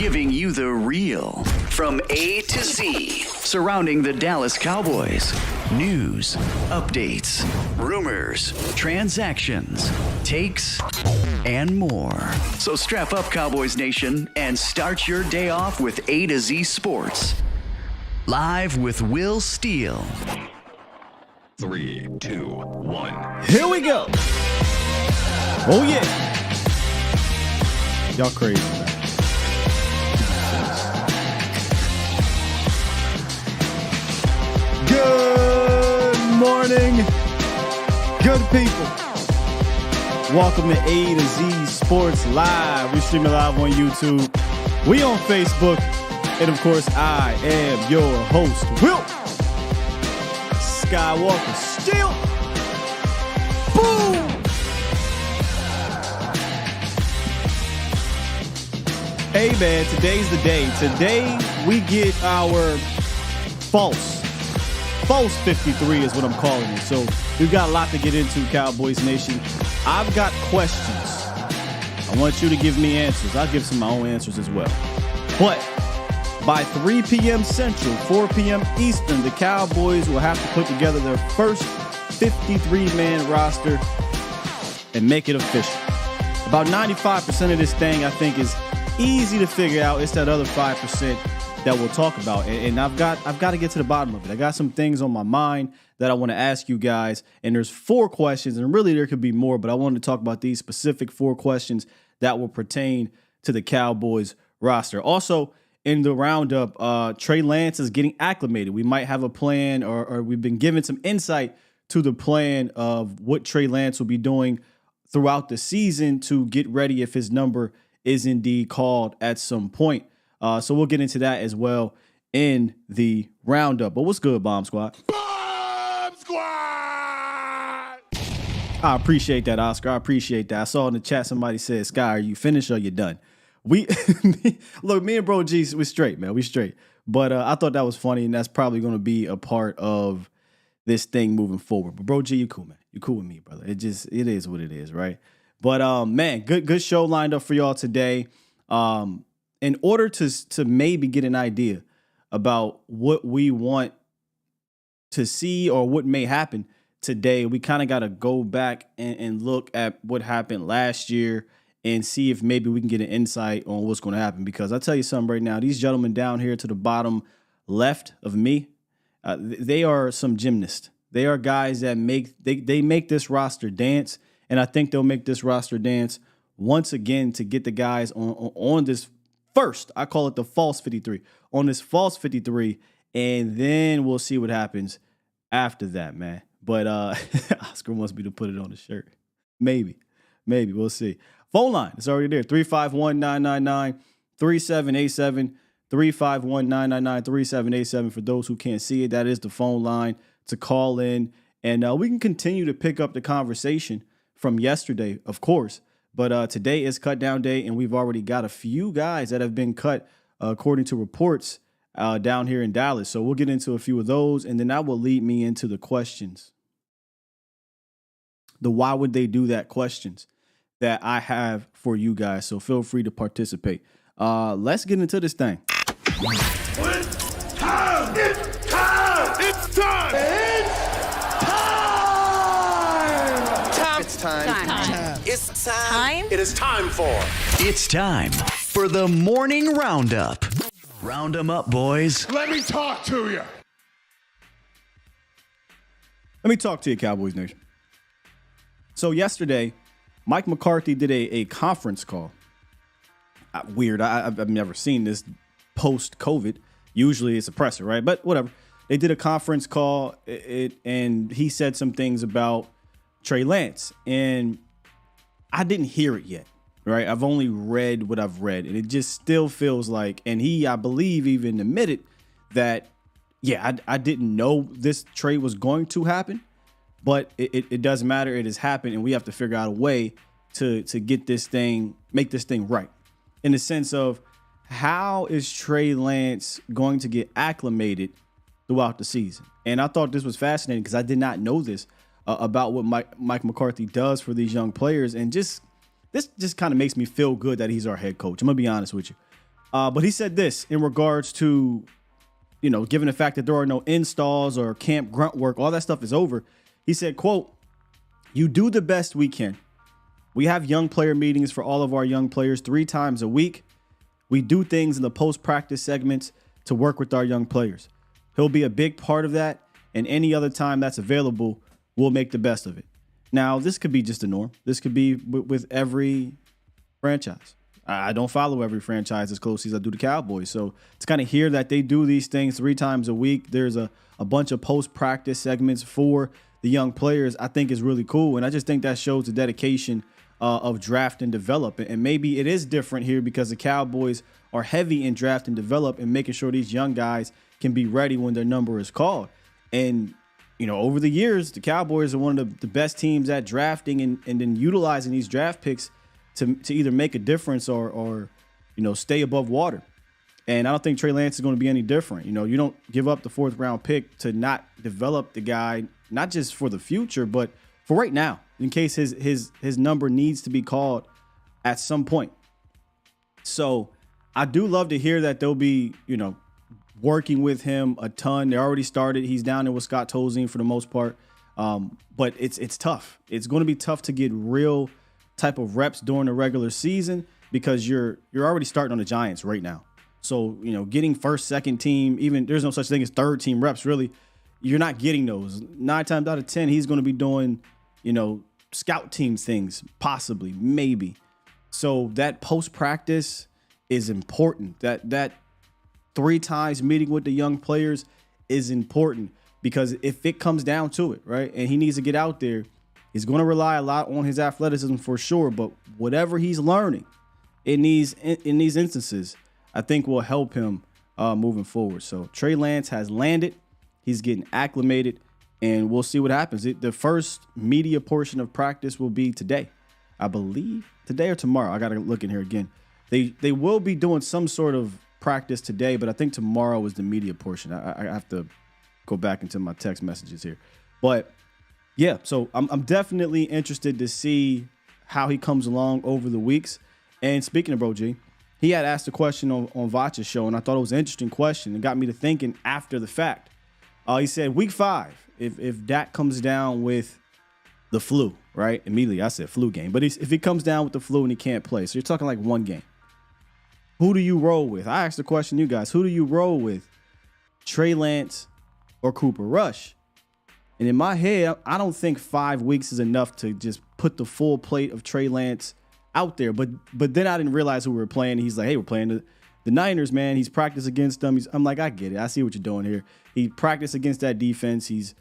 giving you the real from A to Z surrounding the Dallas Cowboys. News, updates, rumors, transactions, takes, and more. So strap up, Cowboys Nation, and start your day off with A to Z Sports. Live with Will Steele. 3, 2, 1. Here we go. Oh, yeah. Y'all crazy, man. Good morning, good people. Welcome to A to Z Sports Live. We're streaming live on YouTube. We on Facebook. And, of course, I am your host, Will Skywalker Steele. Boom! Hey, man, today's the day. Today, we get our false 53 is what I'm calling it. So, we've got a lot to get into, Cowboys Nation. I've got questions. I want you to give me answers. I'll give some of my own answers as well. But by 3 p.m. Central, 4 p.m. Eastern, the Cowboys will have to put together their first 53-man roster and make it official. About 95% of this thing, I think, is easy to figure out. It's that other 5% that we'll talk about. And I've got to get to the bottom of it. I got some things on my mind that I want to ask you guys. And there's 4 questions, and really there could be more, but I wanted to talk about these specific 4 questions that will pertain to the Cowboys roster. Also, in the roundup, Trey Lance is getting acclimated. We might have a plan, or we've been given some insight to the plan of what Trey Lance will be doing throughout the season to get ready if his number is indeed called at some point. So we'll get into that as well in the roundup. But what's good, Bomb Squad? Bomb Squad! I appreciate that, Oscar. I appreciate that. I saw in the chat somebody said, Sky, are you finished or you done? Look, me and Bro G, we straight, man. We straight. But I thought that was funny, and that's probably going to be a part of this thing moving forward. But Bro G, you cool, man. You cool with me, brother. It is what it is, right? But man, good show lined up for y'all today. In order to maybe get an idea about what we want to see or what may happen today, we kind of got to go back and look at what happened last year and see if maybe we can get an insight on what's going to happen. Because I'll tell you something right now, these gentlemen down here to the bottom left of me, they are some gymnasts. They are guys that make this roster dance, and I think they'll make this roster dance once again to get the guys on this first. I call it the false 53. On this false 53, and then we'll see what happens after that, man. But Oscar wants me to put it on the shirt. Maybe. We'll see. Phone line, it's already there. 351-999-3787. 351-999-3787 for those who can't see it. That is the phone line to call in. And we can continue to pick up the conversation from yesterday, of course. But today is cut down day, and we've already got a few guys that have been cut, according to reports, down here in Dallas. So we'll get into a few of those, and then that will lead me into the questions. The why would they do that questions that I have for you guys. So feel free to participate. Let's get into this thing. It's time! It's time! It's time! It's time! It's time! It is time for. It's time for the morning roundup. Round 'em up, boys. Let me talk to you. Let me talk to you, Cowboys Nation. So yesterday, Mike McCarthy did a conference call. Weird. I've never seen this post-COVID. Usually it's a presser, right? But whatever. They did a conference call, and he said some things about Trey Lance. And I didn't hear it yet, right? I've only read what I've read. And it just still feels like, and he, I believe, even admitted that, yeah, I didn't know this trade was going to happen. But it doesn't matter. It has happened, and we have to figure out a way to get this thing, make this thing right. In the sense of, how is Trey Lance going to get acclimated throughout the season? And I thought this was fascinating because I did not know this about what Mike McCarthy does for these young players. And this just kind of makes me feel good that he's our head coach. I'm going to be honest with you. But he said this in regards to, given the fact that there are no installs or camp grunt work, all that stuff is over. He said, quote, "You do the best we can. We have young player meetings for all of our young players 3 times a week. We do things in the post-practice segments to work with our young players. He'll be a big part of that, and any other time that's available, we'll make the best of it." Now, this could be just the norm. This could be with every franchise. I don't follow every franchise as closely as I do the Cowboys. So to kind of hear that they do these things 3 times a week, there's a bunch of post-practice segments for the young players, I think is really cool. And I just think that shows the dedication of draft and develop. And maybe it is different here because the Cowboys are heavy in draft and develop and making sure these young guys can be ready when their number is called. And, over the years, the Cowboys are one of the best teams at drafting and then utilizing these draft picks to either make a difference or stay above water. And I don't think Trey Lance is going to be any different. You don't give up the 4th round pick to not develop the guy, not just for the future, but for right now, in case his number needs to be called at some point. So I do love to hear that they'll be, working with him a ton. They already started. He's down there with Scott Tolzien for the most part. But it's tough. It's going to be tough to get real type of reps during the regular season because you're already starting on the Giants right now. So, getting first, second team, even there's no such thing as third team reps, really. You're not getting those. 9 times out of 10, he's going to be doing, scout team things, possibly, maybe. So that post-practice is important. That 3 times meeting with the young players is important because if it comes down to it, right, and he needs to get out there, he's going to rely a lot on his athleticism for sure. But whatever he's learning in these instances, I think will help him moving forward. So Trey Lance has landed. He's getting acclimated, and we'll see what happens. The first media portion of practice will be today, I believe. Today or tomorrow. I got to look in here again. They will be doing some sort of practice today, but I think tomorrow is the media portion. I have to go back into my text messages here. But, yeah, so I'm definitely interested to see how he comes along over the weeks. And speaking of Bro G, he had asked a question on Vacha's show, and I thought it was an interesting question. It got me to thinking after the fact. He said, week 5, if Dak comes down with the flu, right? Immediately, I said flu game. But if he comes down with the flu and he can't play, so you're talking like 1 game. Who do you roll with? I asked the question to you guys. Who do you roll with? Trey Lance or Cooper Rush? And in my head, I don't think 5 weeks is enough to just put the full plate of Trey Lance out there. But then I didn't realize who we were playing. He's like, hey, we're playing the Niners, man. He's practiced against them. I'm like, I get it. I see what you're doing here. He practiced against that defense. He's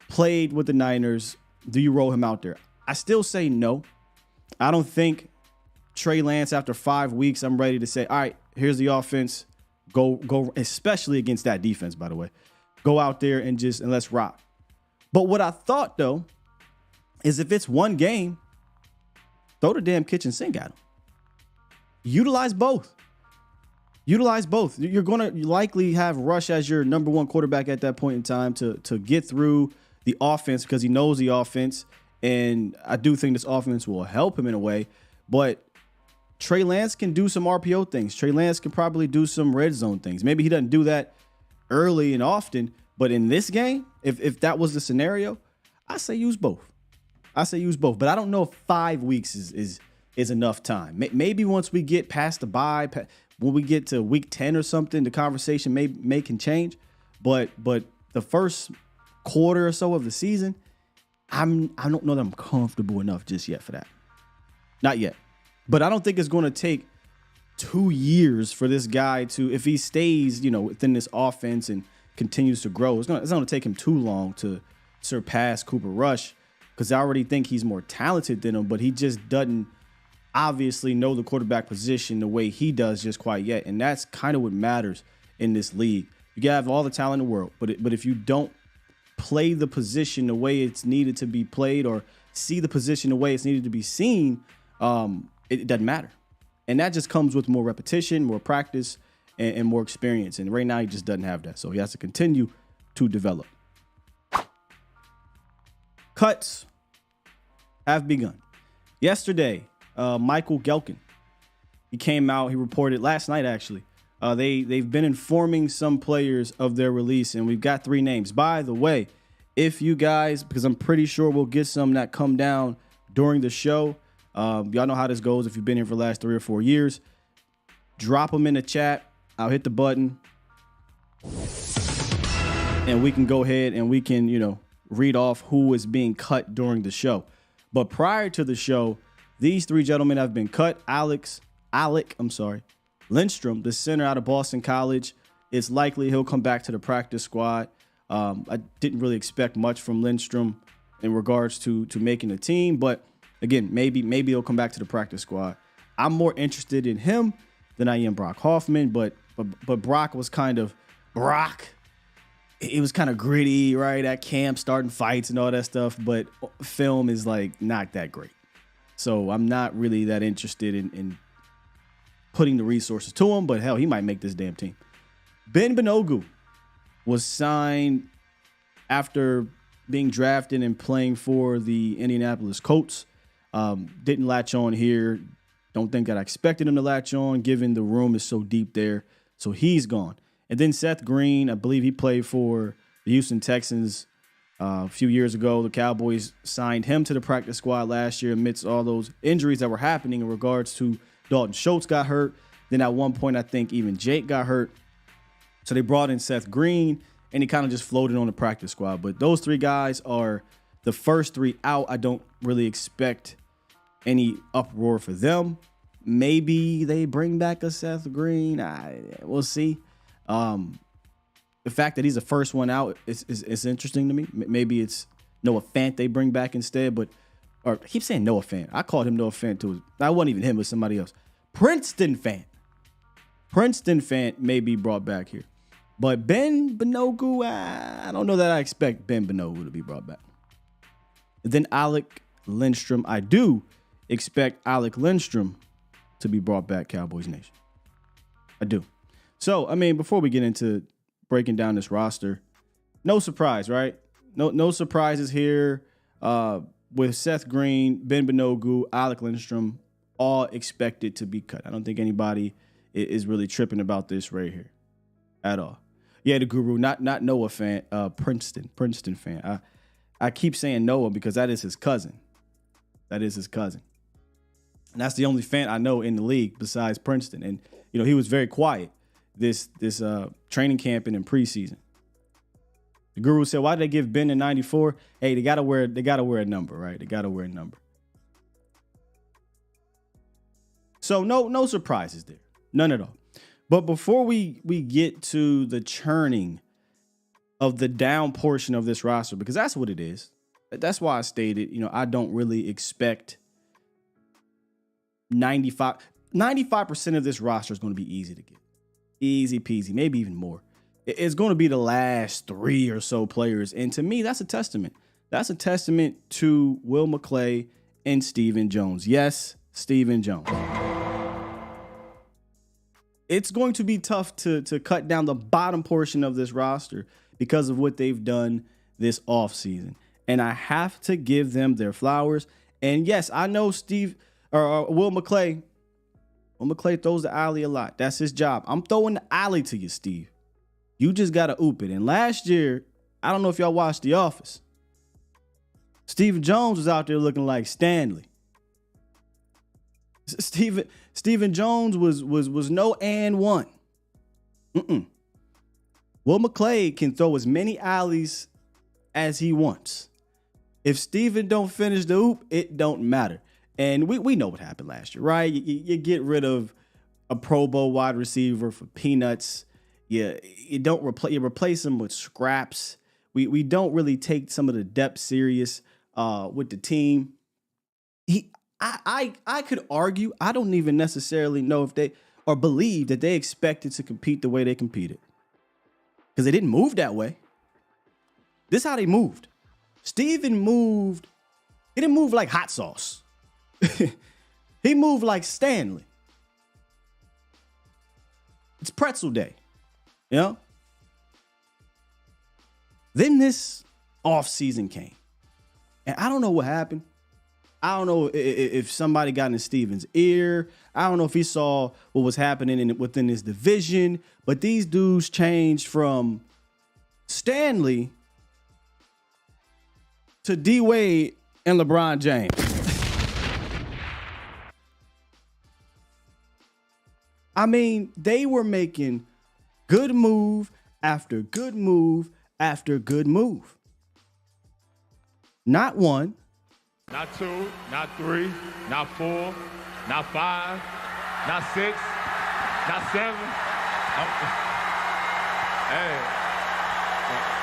played with the Niners. Do you roll him out there? I still say no. I don't think Trey Lance, after 5 weeks, I'm ready to say, all right, here's the offense. Go, especially against that defense, by the way. Go out there and let's rock. But what I thought, though, is if it's 1 game, throw the damn kitchen sink at him. Utilize both. You're going to likely have Rush as your number 1 quarterback at that point in time to get through the offense because he knows the offense. And I do think this offense will help him in a way. But Trey Lance can do some RPO things. Trey Lance can probably do some red zone things. Maybe he doesn't do that early and often. But in this game, if that was the scenario, I say use both. But I don't know if 5 weeks is enough time. Maybe once we get past the bye, when we get to week 10 or something, the conversation may can change. But the first quarter or so of the season, I don't know that I'm comfortable enough just yet for that. Not yet. But I don't think it's going to take 2 years for this guy to, if he stays, within this offense and continues to grow, it's going to take him too long to surpass Cooper Rush because I already think he's more talented than him, but he just doesn't obviously know the quarterback position the way he does just quite yet. And that's kind of what matters in this league. You can have all the talent in the world, but if you don't play the position the way it's needed to be played or see the position the way it's needed to be seen, it doesn't matter. And that just comes with more repetition, more practice, and more experience. And right now he just doesn't have that. So he has to continue to develop. Cuts have begun. Yesterday, Michael Gehlken He came out, he reported last night, actually. They've been informing some players of their release, and we've got 3 names. By the way, if you guys, because I'm pretty sure we'll get some that come down during the show. Y'all know how this goes if you've been here for the last 3 or 4 years. Drop them in the chat. I'll hit the button. And we can go ahead and we can, read off who is being cut during the show. But prior to the show, these 3 gentlemen have been cut. Alec, Lindstrom, the center out of Boston College. It's likely he'll come back to the practice squad. I didn't really expect much from Lindstrom in regards to making the team, but again, maybe he'll come back to the practice squad. I'm more interested in him than I am Brock Hoffman, but Brock was kind of it was kind of gritty, right, at camp, starting fights and all that stuff, but film is like not that great. So I'm not really that interested in putting the resources to him, but hell, he might make this damn team. Ben Benogu was signed after being drafted and playing for the Indianapolis Colts. Didn't latch on here. Don't think that I expected him to latch on, given the room is so deep there. So he's gone. And then Seth Green, I believe he played for the Houston Texans a few years ago. The Cowboys signed him to the practice squad last year amidst all those injuries that were happening in regards to Dalton Schultz got hurt. Then at one point, I think even Jake got hurt. So they brought in Seth Green, and he kind of just floated on the practice squad. But those 3 guys are the first 3 out. I don't really expect any uproar for them. Maybe they bring back a Seth Green. We'll see. The fact that he's the first one out is interesting to me. Maybe it's Noah Fant they bring back instead, or I keep saying Noah Fant. I called him Noah Fant too. That wasn't even him, it was somebody else. Princeton Fant may be brought back here. But Ben Benogu, I don't know that I expect Ben Benogu to be brought back. And then Alec Lindstrom, I do expect Alec Lindstrom to be brought back, Cowboys Nation. I do. So, I mean, before we get into breaking down this roster, no surprise, right? No surprises here with Seth Green, Ben Benogu, Alec Lindstrom, all expected to be cut. I don't think anybody is really tripping about this right here at all. Yeah, the guru, not Noah Fant, Princeton fan. I keep saying Noah because that is his cousin. And that's the only fan I know in the league besides Princeton. And, he was very quiet this training camp and in preseason. The guru said, why did they give Ben a 94? Hey, they gotta wear a number, right? They gotta wear a number. So no surprises there. None at all. But before we get to the churning of the down portion of this roster, because that's what it is. That's why I stated, I don't really expect 95% of this roster is going to be easy to get. Easy peasy, maybe even more. It's going to be the last 3 or so players. And to me, that's a testament. That's a testament to Will McClay and Stephen Jones. Yes, Stephen Jones. It's going to be tough to cut down the bottom portion of this roster because of what they've done this offseason. And I have to give them their flowers. And yes, I know Will McClay. Will McClay throws the alley a lot. That's his job. I'm throwing the alley to you, Steve. You just got to oop it. And last year, I don't know if y'all watched The Office. Stephen Jones was out there looking like Stanley. Stephen Jones was no and one. Will McClay can throw as many alleys as he wants. If Stephen don't finish the oop, it don't matter. And we know what happened last year, right? You get rid of a Pro Bowl wide receiver for peanuts. You replace him with scraps. We don't really take some of the depth serious with the team. I could argue, I don't even necessarily know if they or believe that they expected to compete the way they competed. Because they didn't move that way. This is how they moved. Steven moved. He didn't move like hot sauce. He moved like Stanley. It's pretzel day. Then this offseason came. And I don't know what happened. I don't know if somebody got in Steven's ear. I don't know if he saw what was happening within his division. But these dudes changed from Stanley to D Wade and LeBron James. I mean, they were making good move after good move after good move. Not one. Not two, not three, not four, not five, not six, not seven. Hey,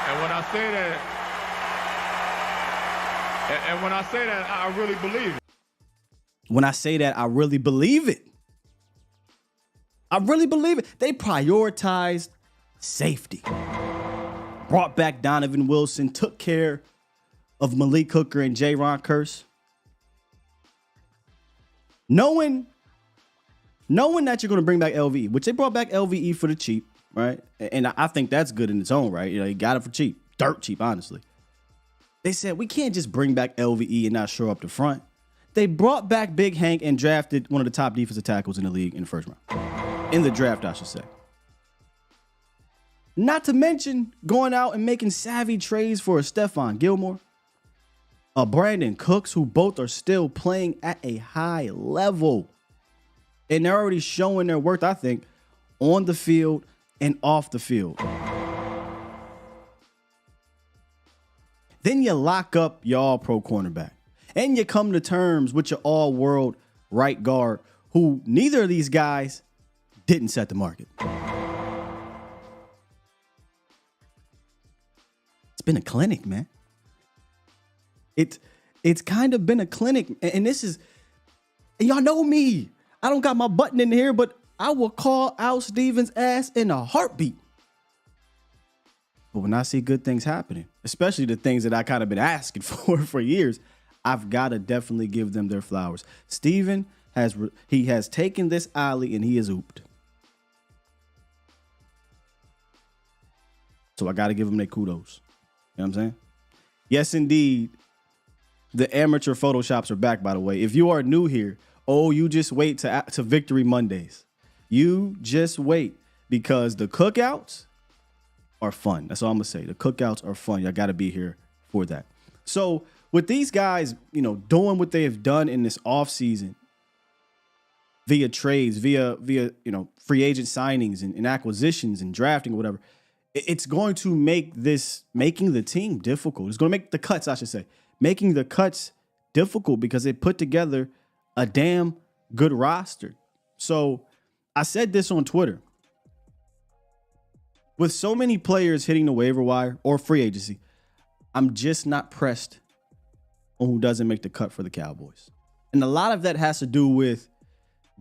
and when I say that, I really believe it. When I say that, I really believe it. I really believe it. They prioritized safety. Brought back Donovan Wilson, took care of Malik Hooker and J-Ron Curse. Knowing that you're going to bring back LVE, which they brought back LVE for the cheap, right? And I think that's good in its own right. You know, you got it for cheap, dirt cheap, honestly. They said, we can't just bring back LVE and not show up the front. They brought back Big Hank and drafted one of the top defensive tackles in the league in the first round. In the draft, I should say. Not to mention going out and making savvy trades for a Stephon Gilmore, a Brandon Cooks, who both are still playing at a high level. And they're already showing their worth, I think, on the field and off the field. Then you lock up your all-pro cornerback. And you come to terms with your all-world right guard, who neither of these guys didn't set the market. It's been a clinic, man. It's kind of been a clinic. And this is, and y'all know me. I don't got my button in here, but I will call out Steven's ass in a heartbeat. But when I see good things happening, especially the things that I kind of been asking for years, I've got to definitely give them their flowers. Steven has taken this alley and he has ooped. So I got to give them their kudos. You know what I'm saying? Yes, indeed. The amateur Photoshops are back, by the way. If you are new here, you just wait to Victory Mondays. You just wait, because the cookouts are fun. That's all I'm going to say. The cookouts are fun. Y'all got to be here for that. So with these guys, doing what they have done in this offseason via trades, via free agent signings and acquisitions and drafting or whatever, it's going to make making the team difficult. It's going to make the cuts, I should say. Making the cuts difficult because they put together a damn good roster. So I said this on Twitter. With so many players hitting the waiver wire or free agency, I'm just not pressed on who doesn't make the cut for the Cowboys. And a lot of that has to do with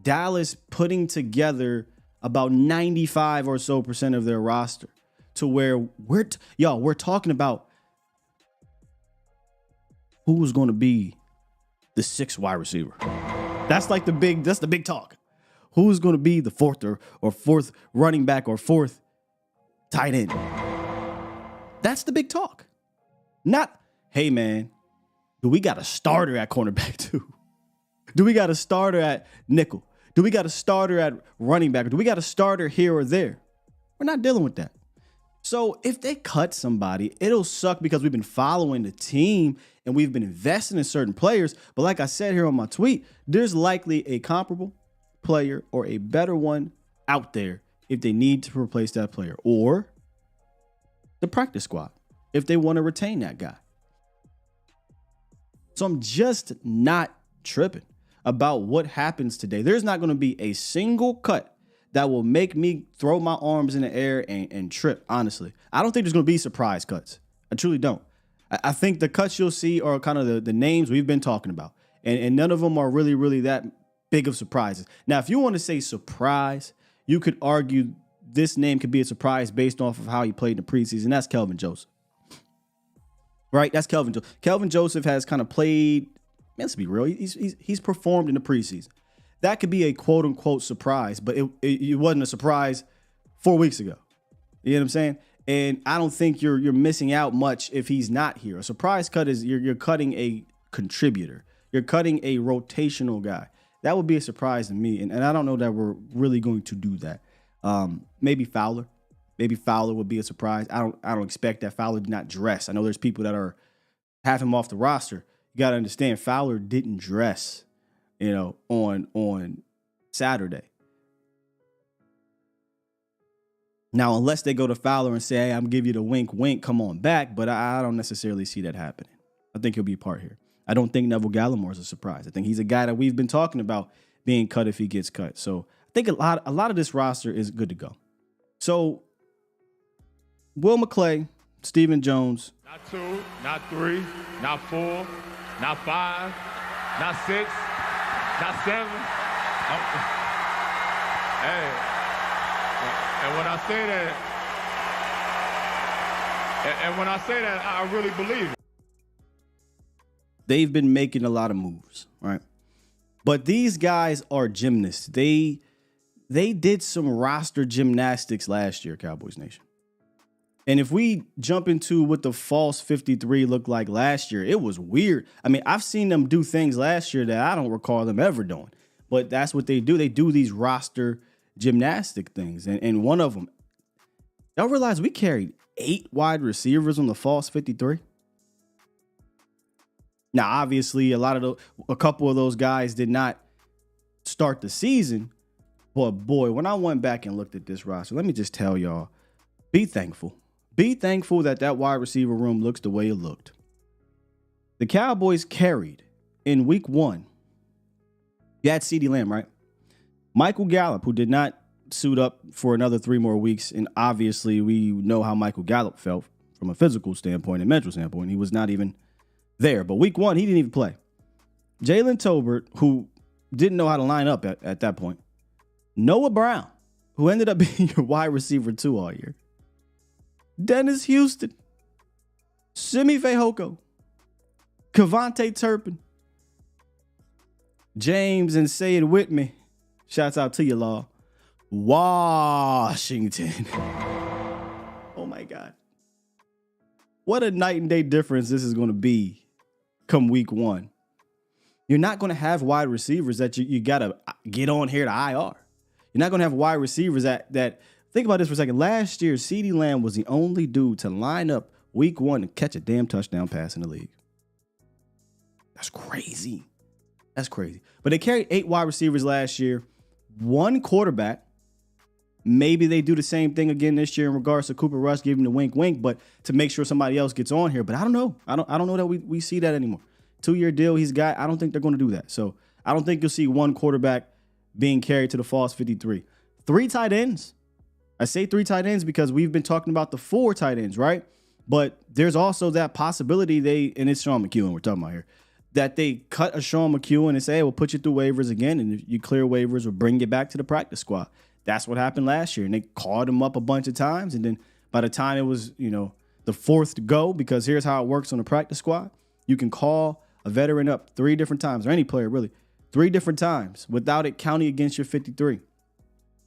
Dallas putting together about 95% or so of their roster to where we're talking about who's going to be the sixth wide receiver. That's the big talk. Who's going to be the fourth or fourth running back or fourth tight end? That's the big talk. Not, hey man, do we got a starter at cornerback too? Do we got a starter at nickel? Do we got a starter at running back? Do we got a starter here or there? We're not dealing with that. So if they cut somebody, it'll suck because we've been following the team and we've been investing in certain players. But like I said here on my tweet, there's likely a comparable player or a better one out there if they need to replace that player, or the practice squad if they want to retain that guy. So I'm just not tripping about what happens today. There's not going to be a single cut that will make me throw my arms in the air and trip, honestly. I don't think there's going to be surprise cuts. I truly don't. I think the cuts you'll see are kind of the names we've been talking about. And none of them are really, really that big of surprises. Now, if you want to say surprise, you could argue this name could be a surprise based off of how he played in the preseason. That's Kelvin Joseph. Right? That's Kelvin Joseph. Kelvin Joseph has kind of played, let's be real, he's performed in the preseason. That could be a quote-unquote surprise, but it wasn't a surprise 4 weeks ago. You know what I'm saying? And I don't think you're missing out much if he's not here. A surprise cut is you're cutting a contributor. You're cutting a rotational guy. That would be a surprise to me, and I don't know that we're really going to do that. Maybe Fowler. Maybe Fowler would be a surprise. I don't expect that. Fowler did not dress. I know there's people that have him off the roster. You got to understand, Fowler didn't dress, on Saturday. Now, unless they go to Fowler and say, hey, I'm giving you the wink, wink, come on back, but I don't necessarily see that happening. I think he'll be a part here. I don't think Neville Gallimore is a surprise. I think he's a guy that we've been talking about being cut if he gets cut. So I think a lot of this roster is good to go. So Will McClay, Stephen Jones. Not 2, not 3, not 4, not 5, not 6, not 7. Hey. And when I say that, I really believe it. They've been making a lot of moves, right? But these guys are gymnasts. They did some roster gymnastics last year, Cowboys Nation. And if we jump into what the false 53 looked like last year, it was weird. I mean, I've seen them do things last year that I don't recall them ever doing. But that's what they do. They do these roster gymnastic things. And one of them, y'all realize we carried 8 wide receivers on the false 53? Now, obviously, a couple of those guys did not start the season. But boy, when I went back and looked at this roster, let me just tell y'all, be thankful. Be thankful that wide receiver room looks the way it looked. The Cowboys carried in week 1. You had CeeDee Lamb, right? Michael Gallup, who did not suit up for another 3 more weeks. And obviously, we know how Michael Gallup felt from a physical standpoint and mental standpoint. He was not even there. But week 1, he didn't even play. Jalen Tolbert, who didn't know how to line up at that point. Noah Brown, who ended up being your wide receiver 2 all year. Dennis Houston. Simi Fehoko. Kevontae Turpin. James and Sayed Whitney. Shouts out to you, Law. Washington. Oh, my God. What a night and day difference this is going to be come week 1. You're not going to have wide receivers that you got to get on here to IR. You're not going to have wide receivers that think about this for a second. Last year, CeeDee Lamb was the only dude to line up week 1 and catch a damn touchdown pass in the league. That's crazy. That's crazy. But they carried 8 wide receivers last year, 1 quarterback. Maybe they do the same thing again this year in regards to Cooper Rush, giving the wink, wink, but to make sure somebody else gets on here. But I don't know. I don't know that we see that anymore. 2-year deal he's got. I don't think they're going to do that. So I don't think you'll see 1 quarterback being carried to the false 53. 3 tight ends. I say 3 tight ends because we've been talking about the 4 tight ends, right? But there's also that possibility and it's Sean McEwen we're talking about here, that they cut a Sean McEwen and say, hey, we'll put you through waivers again, and if you clear waivers, we'll bring you back to the practice squad. That's what happened last year, and they called him up a bunch of times, and then by the time it was, the 4th to go, because here's how it works on the practice squad. You can call a veteran up 3 different times, or any player really, 3 different times without it counting against your 53.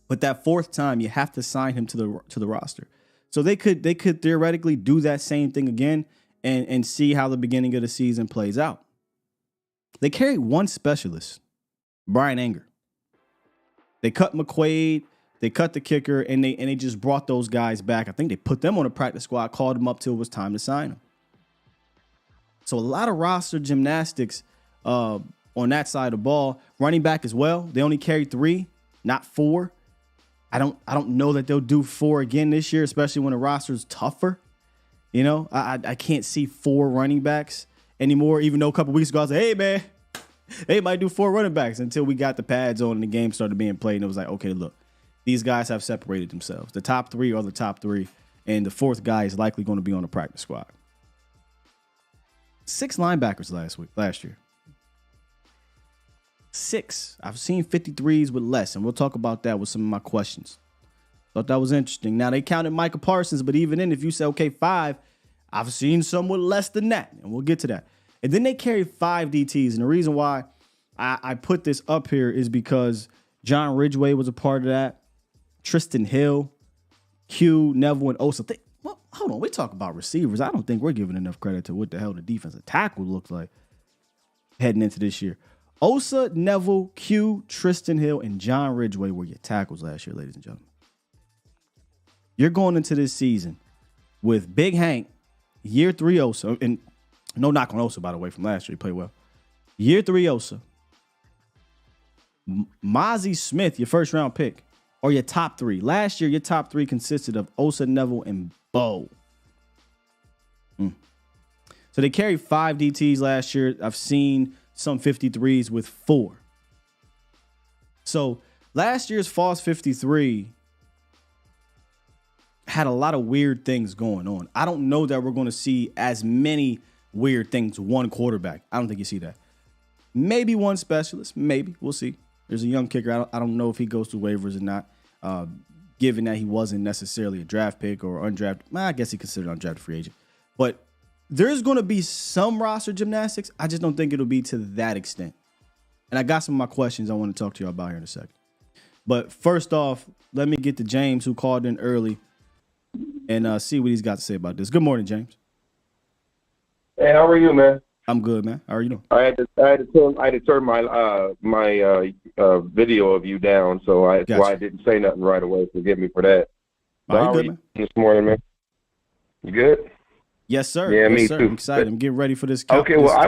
But that 4th time, you have to sign him to the roster. So they could theoretically do that same thing again and see how the beginning of the season plays out. They carried 1 specialist, Brian Anger. They cut McQuaid, they cut the kicker, and they just brought those guys back. I think they put them on the practice squad, called them up till it was time to sign them. So a lot of roster gymnastics on that side of the ball. Running back as well. They only carried 3, not 4. I don't know that they'll do 4 again this year, especially when the roster is tougher. I can't see 4 running backs anymore, even though a couple weeks ago I was like, hey, man, they might do 4 running backs until we got the pads on and the game started being played. And it was like, okay, look, these guys have separated themselves. The top 3 are the top 3, and the 4th guy is likely going to be on the practice squad. 6 linebackers last year. 6. I've seen 53s with less, and we'll talk about that with some of my questions. Thought that was interesting. Now, they counted Micah Parsons, but even then, if you say, okay, 5, I've seen some with less than that, and we'll get to that. And then they carried 5 DTs, and the reason why I put this up here is because John Ridgeway was a part of that. Tristan Hill, Q, Neville, and Osa. Well, hold on, we talk about receivers. I don't think we're giving enough credit to what the hell the defensive tackle looked like. heading into this year. Osa, Neville, Q, Tristan Hill, and John Ridgeway were your tackles last year, ladies and gentlemen. You're going into this season with Big Hank, year 3 Osa, and no knock on Osa, by the way, from last year. He played well. Year 3 Osa. Mozzie Smith, your first round pick, or your top 3. Last year, your top 3 consisted of Osa, Neville, and Bo. So they carried 5 DTs last year. I've seen some 53s with 4. So last year's false 53 had a lot of weird things going on. I don't know that we're going to see as many weird things one quarterback. I don't think you see that. Maybe one specialist. Maybe. We'll see. There's a young kicker. I don't know if he goes through waivers or not, given that he wasn't necessarily a draft pick or undrafted. I guess he considered undrafted free agent. But there's going to be some roster gymnastics. I just don't think it'll be to that extent. And I got some of my questions I want to talk to you about here in a second. But first off, let me get to James, who called in early, and see what he's got to say about this. Good morning, James. Hey, how are you, man? I'm good, man. How are you doing? I had to turn my video of you down, so I didn't say nothing right away. Forgive me for that. How are you this morning, man? You good? Yes, sir. Yeah, yes, me sir. too. I'm excited. I'm getting ready for this. Okay, well, I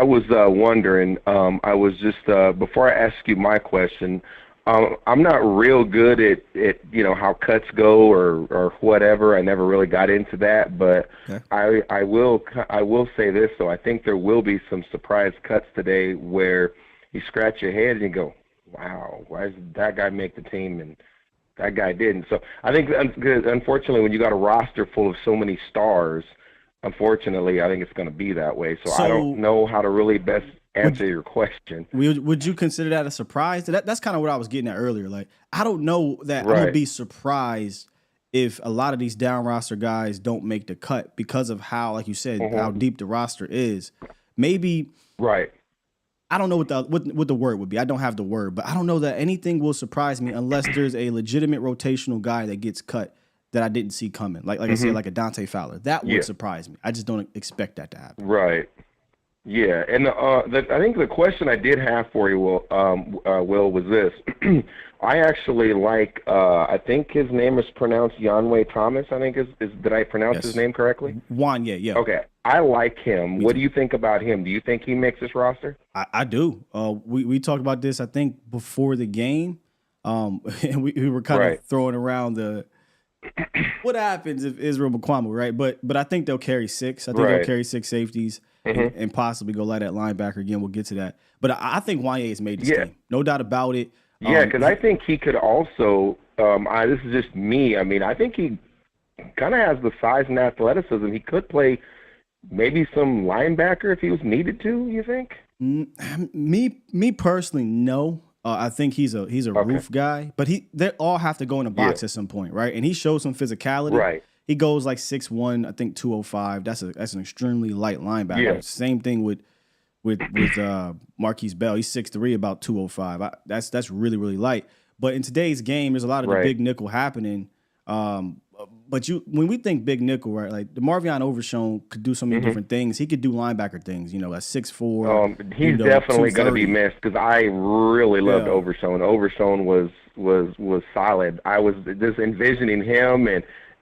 was wondering. I was just before I ask you my question. I'm not real good at how cuts go or whatever. I never really got into that, but okay. I will say this though. I think there will be some surprise cuts today where you scratch your head and you go, "Wow, why did that guy make the team and that guy didn't?" So I think, unfortunately, when you got a roster full of so many stars, unfortunately, I think it's going to be that way. So I don't know how to really best answer your question. Would you consider that a surprise? That's kind of what I was getting at earlier. Like, I don't know that I'm going to be surprised if a lot of these down roster guys don't make the cut because of how, like you said, how deep the roster is. Maybe I don't know what the word would be. I don't have the word, but I don't know that anything will surprise me unless there's a legitimate rotational guy that gets cut that I didn't see coming. Like I said, like a Dante Fowler. That would surprise me. I just don't expect that to happen. Right. Yeah, and I think the question I did have for you, Will, was this. I actually like, I think his name is pronounced Yanway Thomas, I think. Did I pronounce his name correctly? Wanye, yeah. Okay, I like him. What do you think about him? Do you think he makes this roster? I do. We talked about this, I think, before the game. And we were kind of throwing around the what happens if Israel Mukuamu, right? But I think they'll carry 6. I think they'll carry 6 safeties. And possibly go light at linebacker again. We'll get to that. But I think Wanye has made this team. No doubt about it. Yeah, because I think he could also this is just me. I mean, I think he kind of has the size and athleticism. He could play maybe some linebacker if he was needed to, you think? Me personally, no. I think he's a roof guy. But they all have to go in a box at some point, right? And he shows some physicality. Right. He goes like 6'1", I think 205. That's an extremely light linebacker. Yeah. Same thing with Marquise Bell. He's 6'3", about 205. That's really, really light. But in today's game, there's a lot of the big nickel happening. But when we think big nickel, right, like DeMarvion Overshown could do so many different things. He could do linebacker things, at 6'4". He's definitely going to be missed because I really loved Overshown. Overshown was solid. I was just envisioning him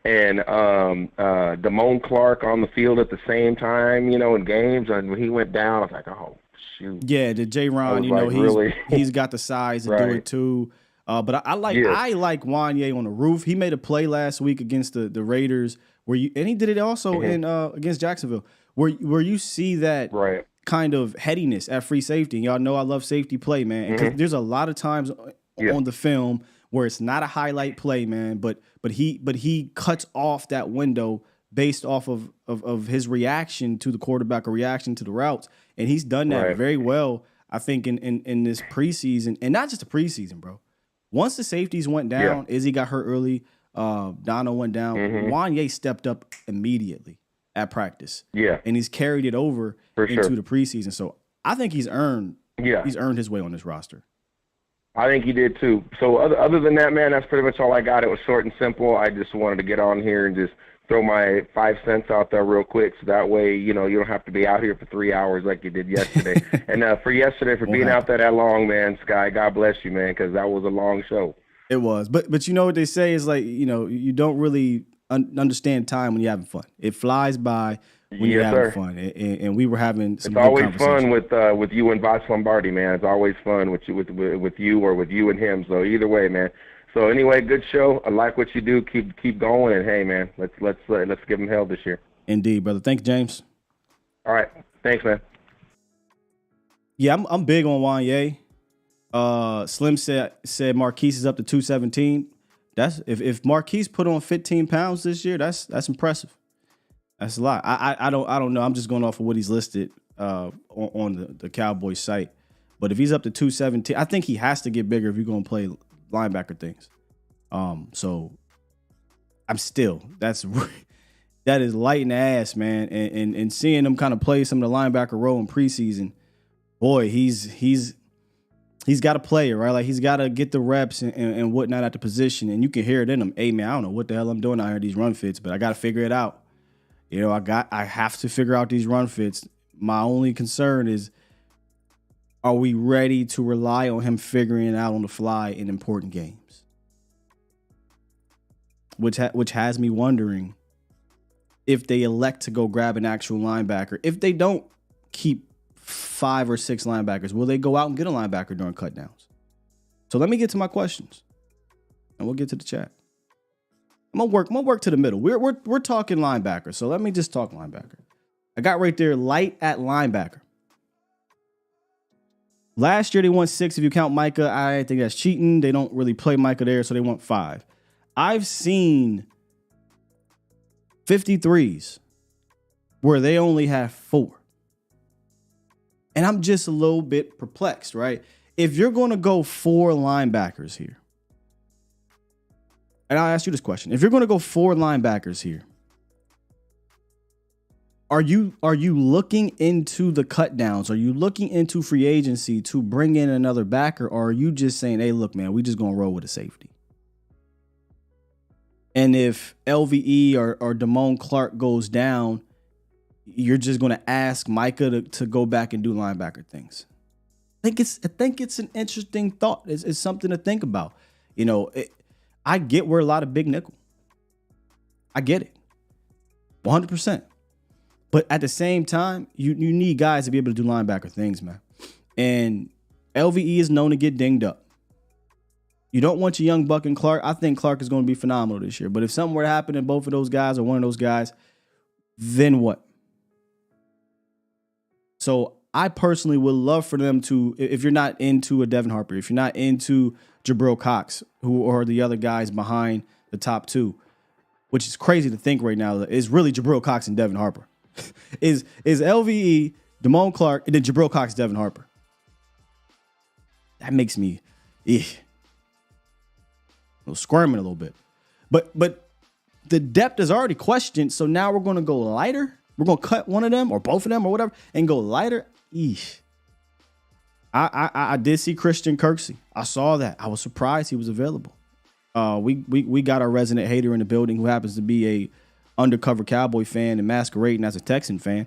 and Damone Clark on the field at the same time, in games. And when he went down, I was like, oh, shoot. Yeah, the J-Ron, he's got the size to do it too. But I like Wanye on the roof. He made a play last week against the Raiders and he did it also in against Jacksonville, where you see that kind of headiness at free safety. And y'all know I love safety play, man. Because there's a lot of times on the film where it's not a highlight play, man, but he cuts off that window based off of his reaction to the quarterback or reaction to the routes. And he's done that very well, I think, in this preseason. And not just the preseason, bro. Once the safeties went down, Izzy got hurt early, Dono went down, Wanye stepped up immediately at practice. Yeah. And he's carried it over into the preseason. So I think he's earned his way on this roster. I think he did too. So other than that, man, that's pretty much all I got. It was short and simple. I just wanted to get on here and just throw my 5 cents out there real quick, so that way, you don't have to be out here for 3 hours like you did yesterday. And for yesterday, for being out there that long, man, Sky, God bless you, man, because that was a long show. It was. But you know what they say is like, you don't really understand time when you're having fun. It flies by when you're having fun. And we were having some good conversations. It's always fun with you and Voss Lombardi, man. It's always fun with you or with you and him. So either way, man. So anyway, good show. I like what you do. Keep going, and hey, man, let's give him hell this year. Indeed, brother. Thank you, James. All right, thanks, man. Yeah, I'm big on Wanye. Slim said Marquise is up to 217. That's if Marquise put on 15 pounds this year, that's impressive. That's a lot. I don't know. I'm just going off of what he's listed on the Cowboys site. But if he's up to 217, I think he has to get bigger if you're going to play linebacker things. So I'm still that is light in the ass, man. And seeing him kind of play some of the linebacker role in preseason, boy, he's got to play it, right? Like he's got to get the reps and whatnot at the position, and you can hear it in him. Hey, man, I don't know what the hell I'm doing out here these run fits, but I got to figure it out. I have to figure out these run fits. My only concern is, are we ready to rely on him figuring it out on the fly in important games? Which has me wondering if they elect to go grab an actual linebacker. If they don't keep 5 or 6 linebackers, will they go out and get a linebacker during cutdowns? So let me get to my questions, and we'll get to the chat. I'm gonna work to the middle. We're talking linebacker, so let me just talk linebacker. I got right there light at linebacker. Last year they won 6. If you count Micah, I think that's cheating. They don't really play Micah there, so they want 5. I've seen 53s where they only have 4. And I'm just a little bit perplexed, right? If you're going to go 4 linebackers here, and I'll ask you this question. If you're going to go 4 linebackers here, are you looking into the cut downs? Are you looking into free agency to bring in another backer? Or are you just saying, hey, look, man, we just going to roll with a safety? And if LVE or Damone Clark goes down, you're just going to ask Micah to go back and do linebacker things. I think it's an interesting thought. It's something to think about. I get we're a lot of big nickel. I get it. 100%. But at the same time, you need guys to be able to do linebacker things, man. And LVE is known to get dinged up. You don't want your young buck and Clark. I think Clark is going to be phenomenal this year. But if something were to happen to both of those guys or one of those guys, then what? So I personally would love for them to, if you're not into a Devin Harper, if you're not into Jabril Cox, who are the other guys behind the top 2, which is crazy to think right now, is really Jabril Cox and Devin Harper. is LVE, Damone Clark, and then Jabril Cox, Devin Harper. That makes me squirming a little bit. But the depth is already questioned, so now we're going to go lighter. We're going to cut one of them or both of them or whatever and go lighter. I did see Christian Kirksey. I saw that. I was surprised he was available. We got our resident hater in the building who happens to be a undercover Cowboy fan and masquerading as a Texan fan.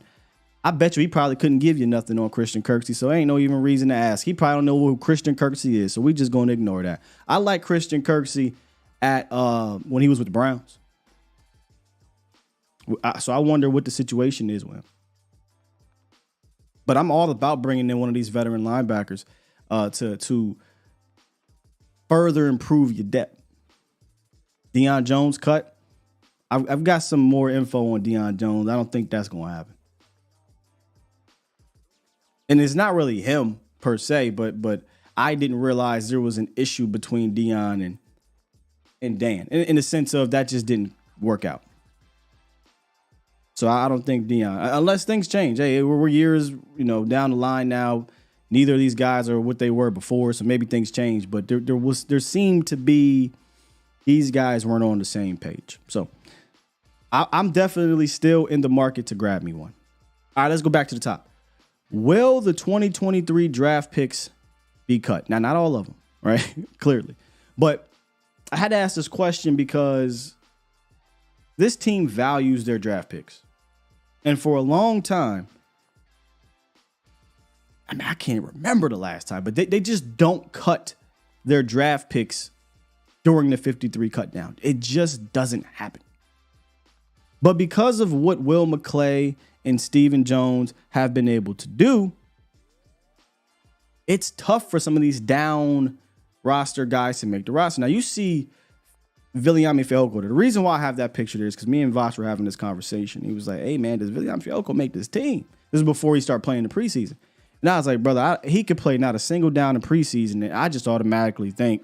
I bet you he probably couldn't give you nothing on Christian Kirksey, so ain't no even reason to ask. He probably don't know who Christian Kirksey is, so we just going to ignore that. I like Christian Kirksey at when he was with the Browns. So I wonder what the situation is with him. But I'm all about bringing in one of these veteran linebackers to further improve your depth. Deion Jones cut. I've got some more info on Deion Jones. I don't think that's going to happen. And it's not really him per se, but I didn't realize there was an issue between Deion and Dan in the sense of that just didn't work out. So I don't think Deion, unless things change. Hey, we're years, down the line now. Neither of these guys are what they were before, so maybe things change. But there seemed to be these guys weren't on the same page. So I'm definitely still in the market to grab me one. All right, let's go back to the top. Will the 2023 draft picks be cut? Now, not all of them, right? Clearly. But I had to ask this question because This team values their draft picks. And for a long time, I mean, I can't remember the last time, but they just don't cut their draft picks during the 53 cut down. It just doesn't happen. But because of what Will McClay and Stephen Jones have been able to do, it's tough for some of these down roster guys to make the roster. Now, you see Viliami Fehoko. The reason why I have that picture there is because me and Vosh were having this conversation. He was like, hey, man, does Viliami Fehoko make this team? This is before he started playing the preseason. And I was like, brother, he could play not a single down in preseason, and I just automatically think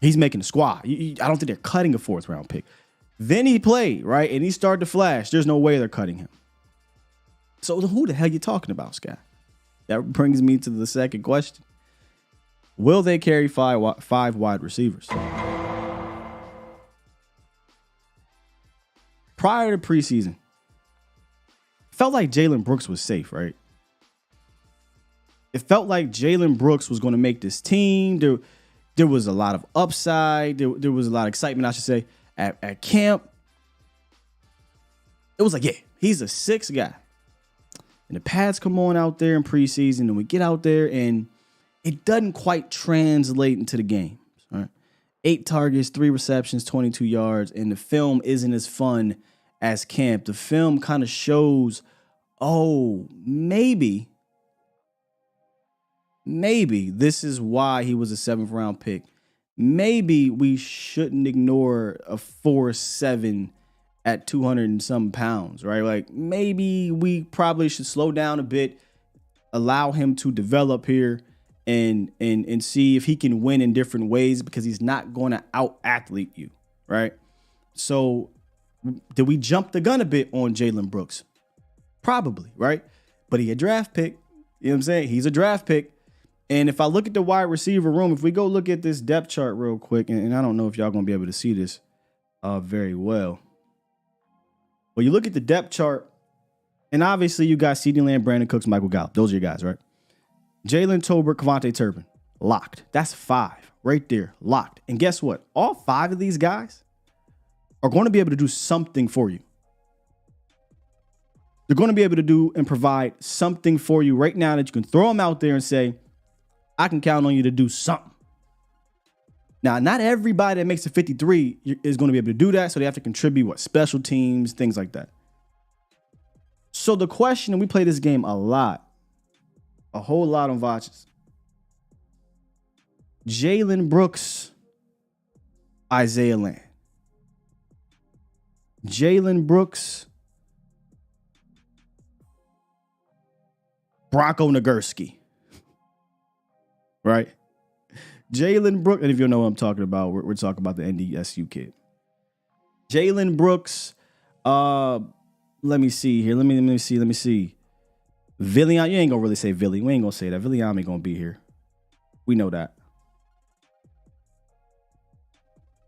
he's making the squad. I don't think they're cutting a fourth-round pick. Then he played, right, and he started to flash. There's no way they're cutting him. So who the hell are you talking about, Scott? That brings me to the second question. Will they carry five wide receivers? Prior to preseason, felt like Jalen Brooks was safe, right? It felt like Jalen Brooks was going to make this team. There was a lot of upside. There was a lot of excitement, I should say, at camp. It was like, yeah, he's a 6 guy. And the pads come on out there in preseason, and we get out there, and it doesn't quite translate into the games. Right? 8 targets, 3 receptions, 22 yards, and the film isn't as fun as camp. The film kind of shows, maybe this is why he was a 7th round pick. Maybe we shouldn't ignore a 4.7 at 200 and some pounds, right? Like maybe we probably should slow down a bit, allow him to develop here and see if he can win in different ways, because he's not going to out athlete you, right? So did we jump the gun a bit on Jalen Brooks? Probably, right? But he a draft pick. You know what I'm saying? He's a draft pick. And if I look at the wide receiver room, if we go look at this depth chart real quick, and I don't know if y'all going to be able to see this very well. But you look at the depth chart, and obviously you got CeeDee Lamb, Brandon Cooks, Michael Gallup. Those are your guys, right? Jalen Tolbert, Kevontae Turpin, locked. That's 5 right there, locked. And guess what? All 5 of these guys are going to be able to do something for you. They're going to be able to do and provide something for you right now that you can throw them out there and say, I can count on you to do something. Now, not everybody that makes a 53 is going to be able to do that, so they have to contribute, special teams, things like that. So the question, and we play this game a whole lot on Voches. Jalen Brooks, Isaiah Land. Jalen Brooks, Bronco Nagurski. Right? Jalen Brooks, and if you know what I'm talking about, we're talking about the NDSU kid. Jalen Brooks, let me see here. Let me see. Villian, you ain't gonna really say Villy. We ain't gonna say that. Villian ain't gonna be here. We know that.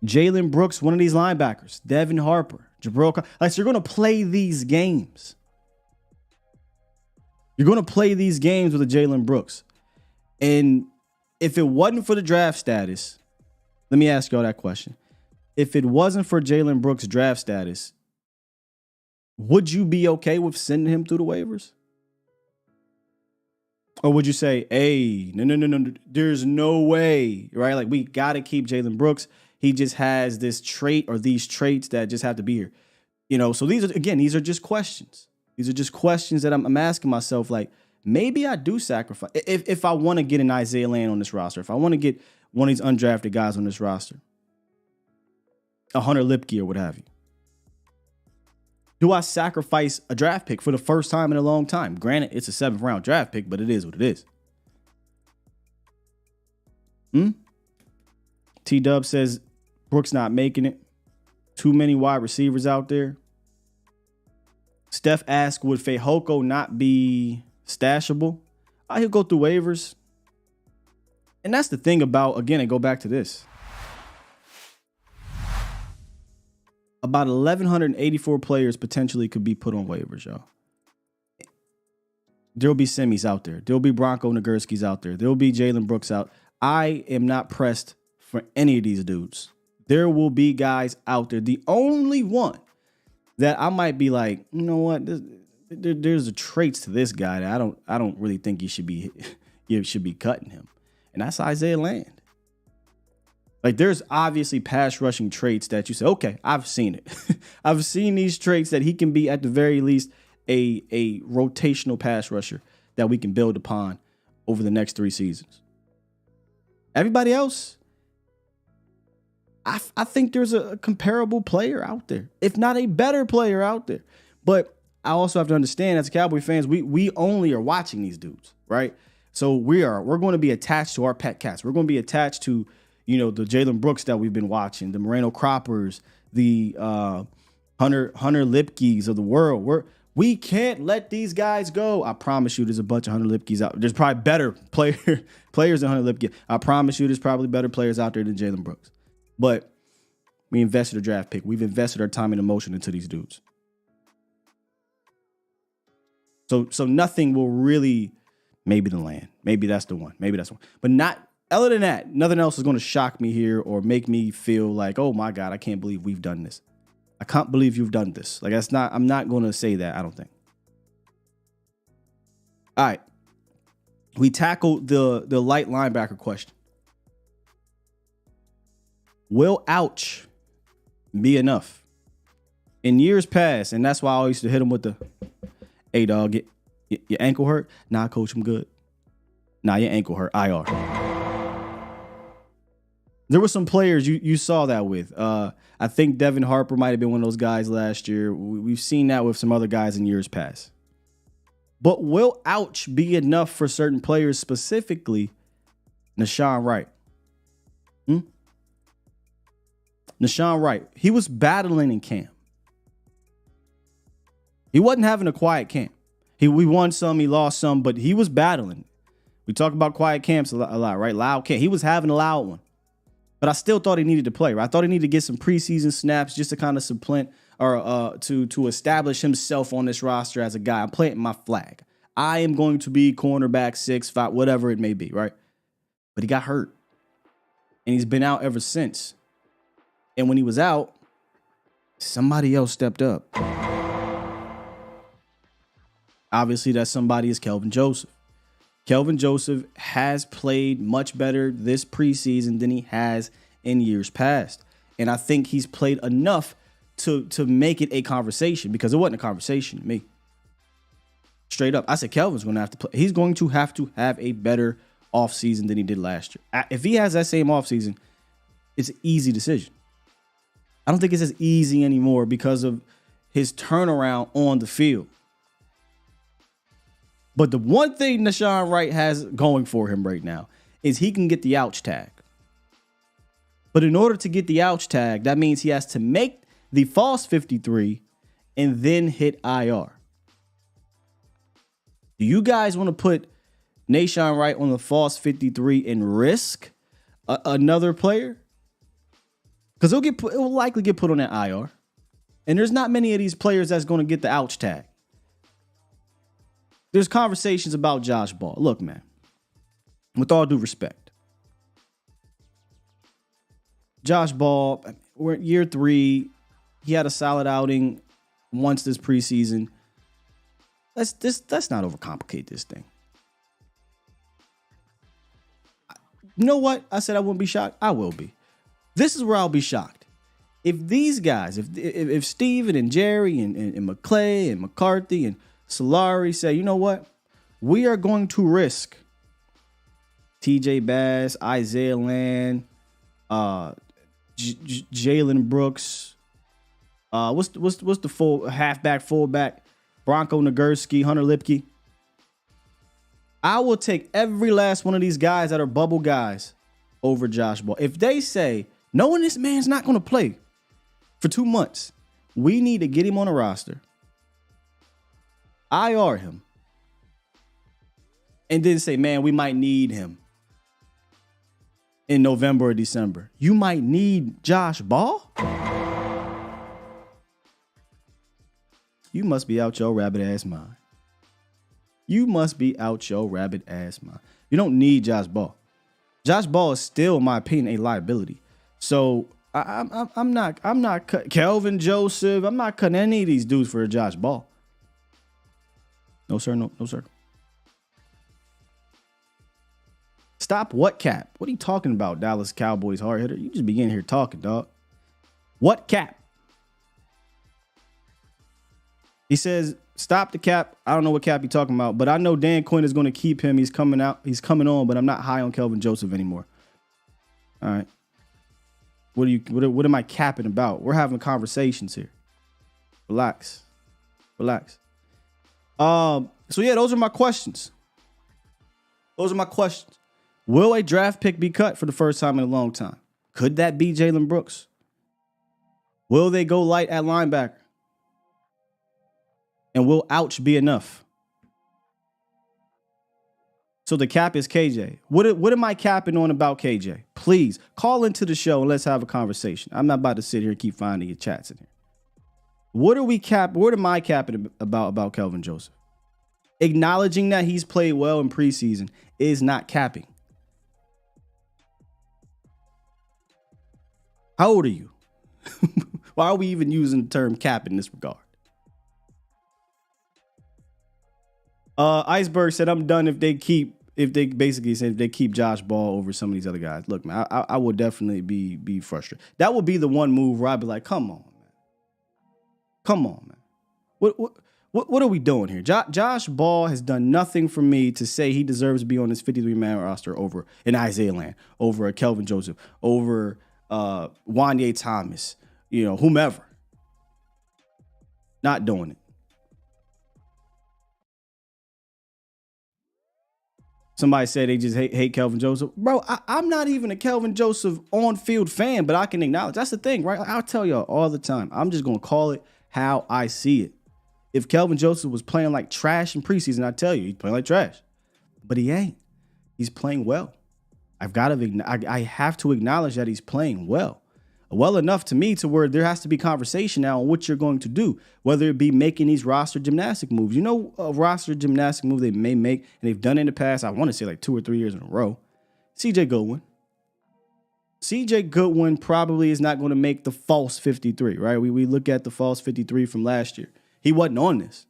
Jalen Brooks, one of these linebackers. Devin Harper, Jabril. Like, so you're gonna play these games. You're gonna play these games with a Jalen Brooks. And if it wasn't for the draft status, let me ask y'all that question. If it wasn't for Jalen Brooks' draft status, would you be okay with sending him through the waivers? Or would you say, hey, no, there's no way, right? Like, we got to keep Jalen Brooks. He just has this trait or these traits that just have to be here. You know, so these are just questions. These are just questions that I'm asking myself, like, maybe I do sacrifice. If I want to get an Isaiah Land on this roster, if I want to get one of these undrafted guys on this roster, a Hunter Lipke or what have you, do I sacrifice a draft pick for the first time in a long time? Granted, it's a 7th round draft pick, but it is what it is. T-Dub says Brooks not making it. Too many wide receivers out there. Steph asked, would Fehoko not be stashable? He'll go through waivers. And that's the thing about, again, I go back to this. About 1,184 players potentially could be put on waivers, y'all. There'll be semis out there. There'll be Bronco Nagurski's out there. There'll be Jalen Brooks out. I am not pressed for any of these dudes. There will be guys out there. The only one that I might be like, you know what, there's a traits to this guy that I don't really think you should be cutting him, and that's Isaiah Land. Like, there's obviously pass rushing traits that you say, okay, I've seen it. I've seen these traits that he can be at the very least a rotational pass rusher that we can build upon over the next 3 seasons. Everybody else, I think there's a comparable player out there, if not a better player out there. But I also have to understand, as Cowboy fans, we only are watching these dudes, right? So we're going to be attached to our pet cats. We're going to be attached to, the Jalen Brooks that we've been watching, the Moreno Croppers, the Hunter Lipkes of the world. We can't let these guys go. I promise you, there's a bunch of Hunter Lipkes out. There's probably better players than Hunter Lipke. I promise you, there's probably better players out there than Jalen Brooks. But we invested a draft pick. We've invested our time and emotion into these dudes. So nothing will really, maybe the Land. Maybe that's the one. But not, other than that, nothing else is going to shock me here or make me feel like, oh my God, I can't believe we've done this. I can't believe you've done this. Like, I'm not going to say that, I don't think. All right. We tackled the light linebacker question. Will ouch be enough? In years past, and that's why I always used to hit him with the, hey, dog, your ankle hurt? Nah, coach, I'm good. Nah, your ankle hurt. IR. There were some players you saw that with. I think Devin Harper might have been one of those guys last year. We've seen that with some other guys in years past. But will ouch be enough for certain players, specifically Nashawn Wright? Nashawn Wright, he was battling in camp. He wasn't having a quiet camp. We won some, he lost some, but he was battling. We talk about quiet camps a lot, right? Loud camp. He was having a loud one. But I still thought he needed to play, right? I thought he needed to get some preseason snaps just to kind of supplant or to establish himself on this roster as a guy. I'm planting my flag. I am going to be cornerback 6'5", whatever it may be, right? But he got hurt. And he's been out ever since. And when he was out, somebody else stepped up. Obviously, that somebody is Kelvin Joseph. Kelvin Joseph has played much better this preseason than he has in years past. And I think he's played enough to make it a conversation, because it wasn't a conversation to me. Straight up, I said Kelvin's going to have to play. He's going to have a better offseason than he did last year. If he has that same offseason, it's an easy decision. I don't think it's as easy anymore because of his turnaround on the field. But the one thing Nashawn Wright has going for him right now is he can get the ouch tag. But in order to get the ouch tag, that means he has to make the false 53 and then hit IR. Do you guys want to put Nashawn Wright on the false 53 and risk another player? Because it will likely get put on that IR. And there's not many of these players that's going to get the ouch tag. There's conversations about Josh Ball. Look, man, with all due respect, Josh Ball, we're in year 3. He had a solid outing once this preseason. Let's not overcomplicate this thing. You know what? I said I wouldn't be shocked. I will be. This is where I'll be shocked. If these guys, if Steven and Jerry and McClay and McCarthy and Solari say, you know what? We are going to risk TJ Bass, Isaiah Land, Jalen Brooks. What's the fullback? Bronco Nagurski, Hunter Lipke. I will take every last one of these guys that are bubble guys over Josh Ball. If they say, knowing this man's not going to play for 2 months, we need to get him on a roster, IR him, and then say, man, we might need him in November or December. You might need Josh Ball? You must be out your rabbit ass mind. You must be out your rabbit ass mind. You don't need Josh Ball. Josh Ball is still, in my opinion, a liability. So I'm not Kelvin Joseph. I'm not cutting any of these dudes for a Josh Ball. No, sir. No, sir. Stop what cap? What are you talking about, Dallas Cowboys hard hitter? You just begin here talking, dog. What cap? He says, stop the cap. I don't know what cap you're talking about, but I know Dan Quinn is going to keep him. He's coming out. He's coming on, but I'm not high on Kelvin Joseph anymore. All right. What am I capping about? We're having conversations here. Relax. So yeah, those are my questions. Will a draft pick be cut for the first time in a long time? Could that be Jalen Brooks? Will they go light at linebacker? And will ouch be enough? So the cap is KJ. What am I capping on about KJ? Please call into the show and let's have a conversation. I'm not about to sit here and keep finding your chats in here. What am I capping about Kelvin Joseph? Acknowledging that he's played well in preseason is not capping. How old are you? Why are we even using the term cap in this regard? Iceberg said, I'm done if they keep Josh Ball over some of these other guys. Look, man, I would definitely be frustrated. That would be the one move where I'd be like, come on, man. What are we doing here? Josh Ball has done nothing for me to say he deserves to be on this 53-man roster over an Isaiah Land, over a Kelvin Joseph, over Wanye Thomas, whomever. Not doing it. Somebody said they just hate Kelvin Joseph. Bro, I'm not even a Kelvin Joseph on-field fan, but I can acknowledge. That's the thing, right? I'll tell y'all all the time. I'm just going to call it how I see it. If Kelvin Joseph was playing like trash in preseason, I tell you, he's playing like trash. But he ain't. He's playing well. I have to acknowledge that he's playing well. Well enough to me to where there has to be conversation now on what you're going to do, whether it be making these roster gymnastic moves. A roster gymnastic move they may make, and they've done in the past, I want to say like 2 or 3 years in a row. CJ Goodwin probably is not going to make the false 53, right? We look at the false 53 from last year. He wasn't on this.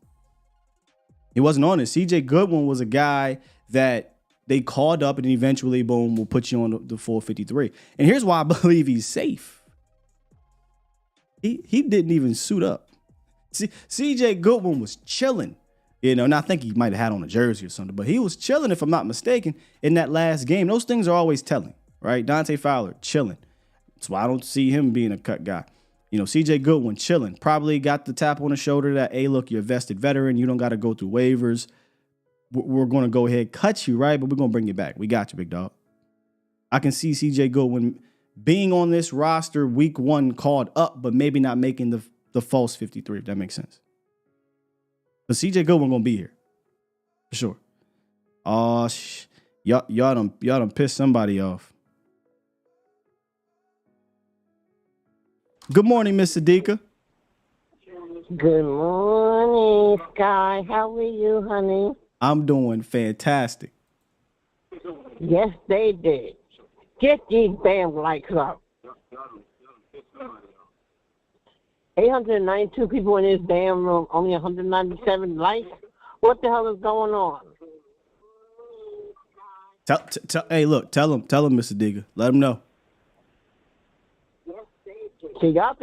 CJ Goodwin was a guy that they called up and eventually, boom, will put you on the full 53. And here's why I believe he's safe. He didn't even suit up. CJ Goodwin was chilling, and I think he might have had on a jersey or something, but he was chilling, if I'm not mistaken, in that last game. Those things are always telling, right? Dante Fowler, chilling. That's why I don't see him being a cut guy. CJ Goodwin, chilling. Probably got the tap on the shoulder that, hey, look, you're a vested veteran. You don't got to go through waivers. We're going to go ahead, cut you, right? But we're going to bring you back. We got you, big dog. I can see CJ Goodwin being on this roster week 1 called up, but maybe not making the false 53, if that makes sense. But CJ Goodwin going to be here. For sure. Oh, y'all done pissed somebody off. Good morning, Miss Sadiqa. Good morning, Sky. How are you, honey? I'm doing fantastic. Yes, they did. Get these damn lights up. 892 people in this damn room, only 197 lights? What the hell is going on? Hey, look, tell him, Mr. Digger. Let him know. See, y'all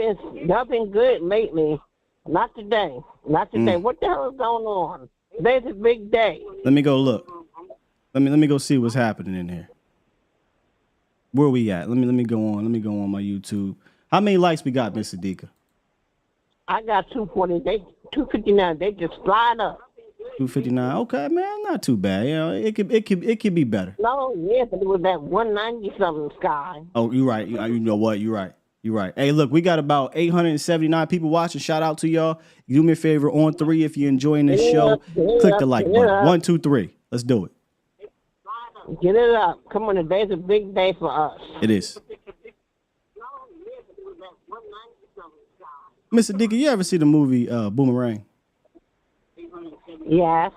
been good lately. Not today. What the hell is going on? Today's a big day. Let me go look. Let me go see what's happening in here. Where we at? Let me go on. Let me go on my YouTube. How many likes we got, Miss Sadiqa? I got 240. 259. They just slide up. 259. Okay, man, not too bad. It could be better. No, yeah, but it was that 190 something, Sky. Oh, you're right. You know what? You're right. Hey, look, we got about 879 people watching. Shout out to y'all. Do me a favor, on 3 if you're enjoying this show. Click the like button. 1, 2, 3. Let's do it. Get it up. Come on, today's a big day for us. It is. Mr. Dickey, you ever see the movie Boomerang? Yes.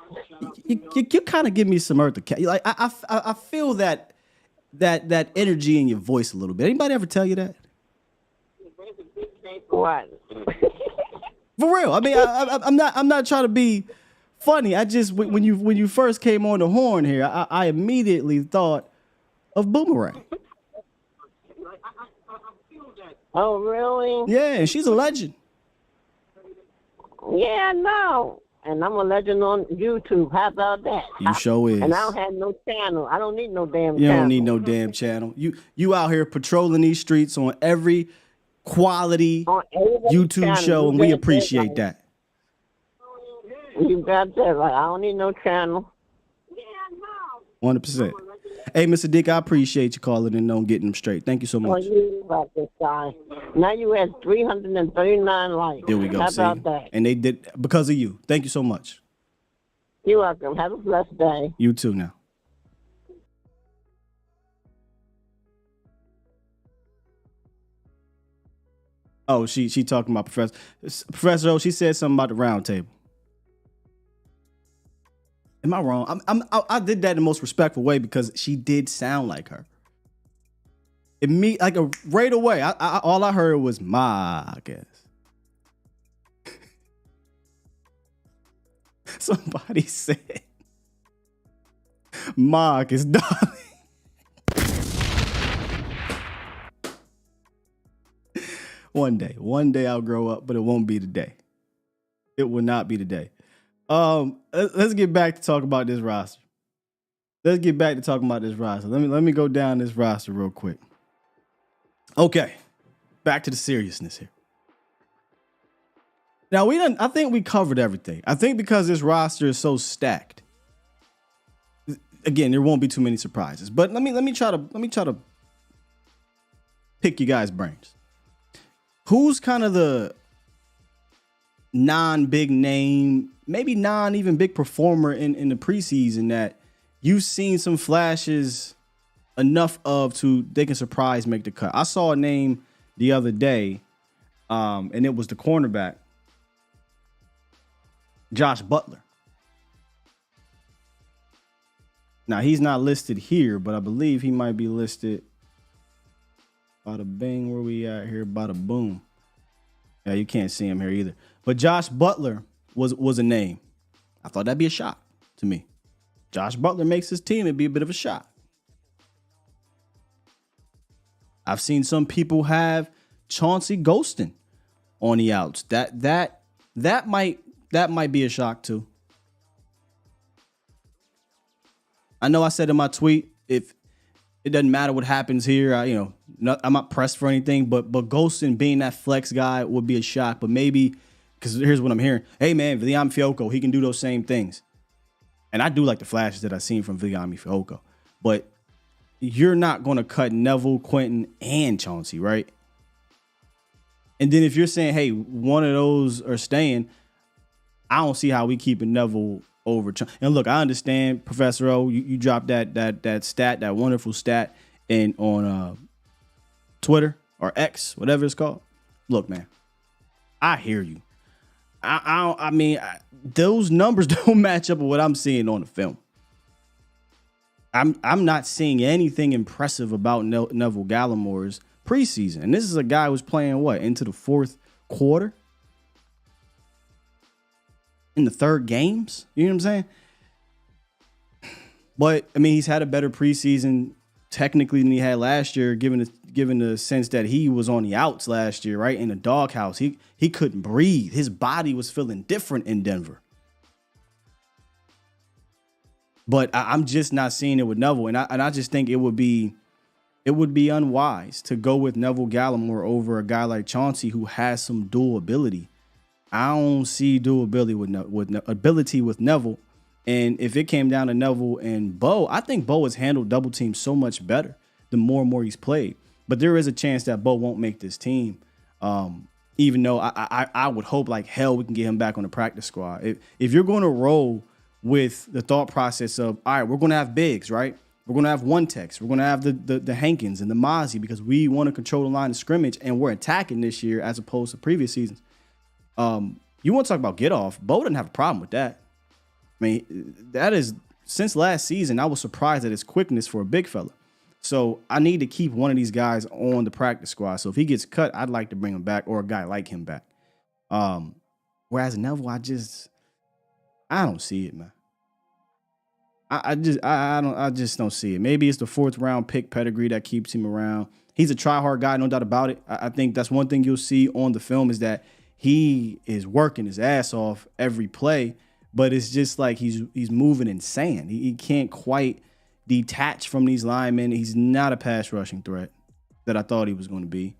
You kind of give me some Eartha Kitt. Like I feel that energy in your voice a little bit. Anybody ever tell you that? What? For real. I mean, I'm not trying to be funny. I just when you first came on the horn here, I immediately thought of Boomerang. Oh, really? Yeah, and she's a legend. Yeah, no. And I'm a legend on YouTube. How about that? You sure is. And I don't have no channel. I don't need no damn channel. You don't need no damn channel. You out here patrolling these streets on every quality YouTube channel. show, and we appreciate that. You got that right. I don't need no channel. 100%. Hey, Mr. Dick, I appreciate you calling and getting them straight. Thank you so much. You about this guy. Now you had 339 likes. There we go. How see? about that? And they did because of you. Thank you so much. You're welcome. Have a blessed day. You too now. Oh, she talking about Professor O. She said something about the round table. Am I wrong? I did that in the most respectful way because she did sound like her. Right away. All I heard was I guess. Somebody said Marcus, darling. One day I'll grow up, but it won't be today. It will not be today. Let's get back to talk about this roster. Let me go down this roster real quick. Okay, back to the seriousness here. Now I think we covered everything. I think because this roster is so stacked. Again, there won't be too many surprises. But let me try to pick you guys' brains. Who's kind of the non-big name, maybe non-even big performer in the preseason that you've seen some flashes enough of to they can surprise make the cut? I saw a name the other day, and it was the cornerback, Josh Butler. Now, he's not listed here, but I believe he might be listed. Bada bing, where we at here? Bada boom. Yeah, you can't see him here either. But Josh Butler was a name. I thought that'd be a shock to me. Josh Butler makes his team, it'd be a bit of a shock. I've seen some people have Chauncey Golston on the outs. That might be a shock too. I know I said in my tweet, if it doesn't matter what happens here, I'm not pressed for anything, but Golston being that flex guy would be a shock. But maybe, because here's what I'm hearing. Hey, man, Viliami Fehoko, he can do those same things. And I do like the flashes that I've seen from Viliami Fehoko. But you're not going to cut Neville, Quentin, and Chauncey, right? And then if you're saying, hey, one of those are staying, I don't see how we keeping Neville over. And look, I understand, Professor O, you dropped that stat, that wonderful stat on Twitter or X, whatever it's called. Look, man, I hear you. I mean, those numbers don't match up with what I'm seeing on the film. I'm not seeing anything impressive about Neville Gallimore's preseason. And this is a guy who's playing into the fourth quarter? In the third games? You know what I'm saying? But, I mean, he's had a better preseason technically than he had last year, given the sense that he was on the outs last year, right? In the doghouse. He couldn't breathe. His body was feeling different in Denver. But I'm just not seeing it with Neville. And I just think it would be unwise to go with Neville Gallimore over a guy like Chauncey who has some dual ability. I don't see dual ability with Neville. And if it came down to Neville and Bo, I think Bo has handled double teams so much better the more and more he's played. But there is a chance that Bo won't make this team. Even though I would hope like hell we can get him back on the practice squad. If you're going to roll with the thought process of, all right, we're going to have bigs, right? We're going to have one text. We're going to have the Hankins and the Mozzie because we want to control the line of scrimmage and we're attacking this year as opposed to previous seasons. You want to talk about get off? Bo didn't have a problem with that. I mean, that is since last season. I was surprised at his quickness for a big fella. So I need to keep one of these guys on the practice squad. So if he gets cut, I'd like to bring him back or a guy like him back. Whereas Neville, I don't see it, man. I just don't see it. Maybe it's the 4th round pick pedigree that keeps him around. He's a try-hard guy, no doubt about it. I think that's one thing you'll see on the film is that he is working his ass off every play, but it's just like he's moving in sand. He can't quite detach from these linemen. He's not a pass rushing threat that I thought he was going to be.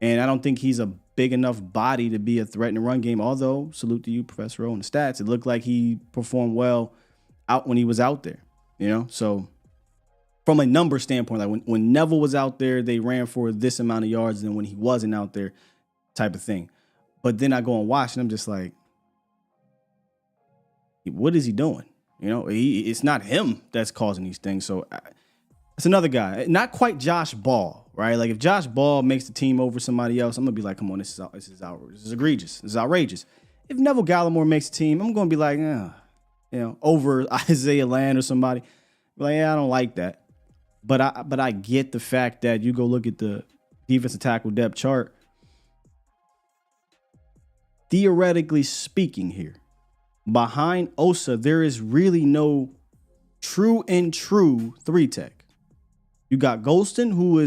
And I don't think he's a big enough body to be a threat in the run game, although, salute to you, Professor O, and the stats. It looked like he performed well out when he was out there, you know? So from a number standpoint, like when Neville was out there, they ran for this amount of yards, and when he wasn't out there, type of thing. But then I go and watch, and I'm just like, what is he doing? You know, it's not him that's causing these things. So it's another guy, not quite Josh Ball, right? Like if Josh Ball makes the team over somebody else, I'm gonna be like, come on, this is outrageous. This is egregious. This is outrageous. If Neville Gallimore makes the team, I'm gonna be like, over Isaiah Land or somebody. Like, yeah, I don't like that. But I get the fact that you go look at the defensive tackle depth chart. Theoretically speaking here, behind Osa, there is really no true 3 tech. You got Golston, who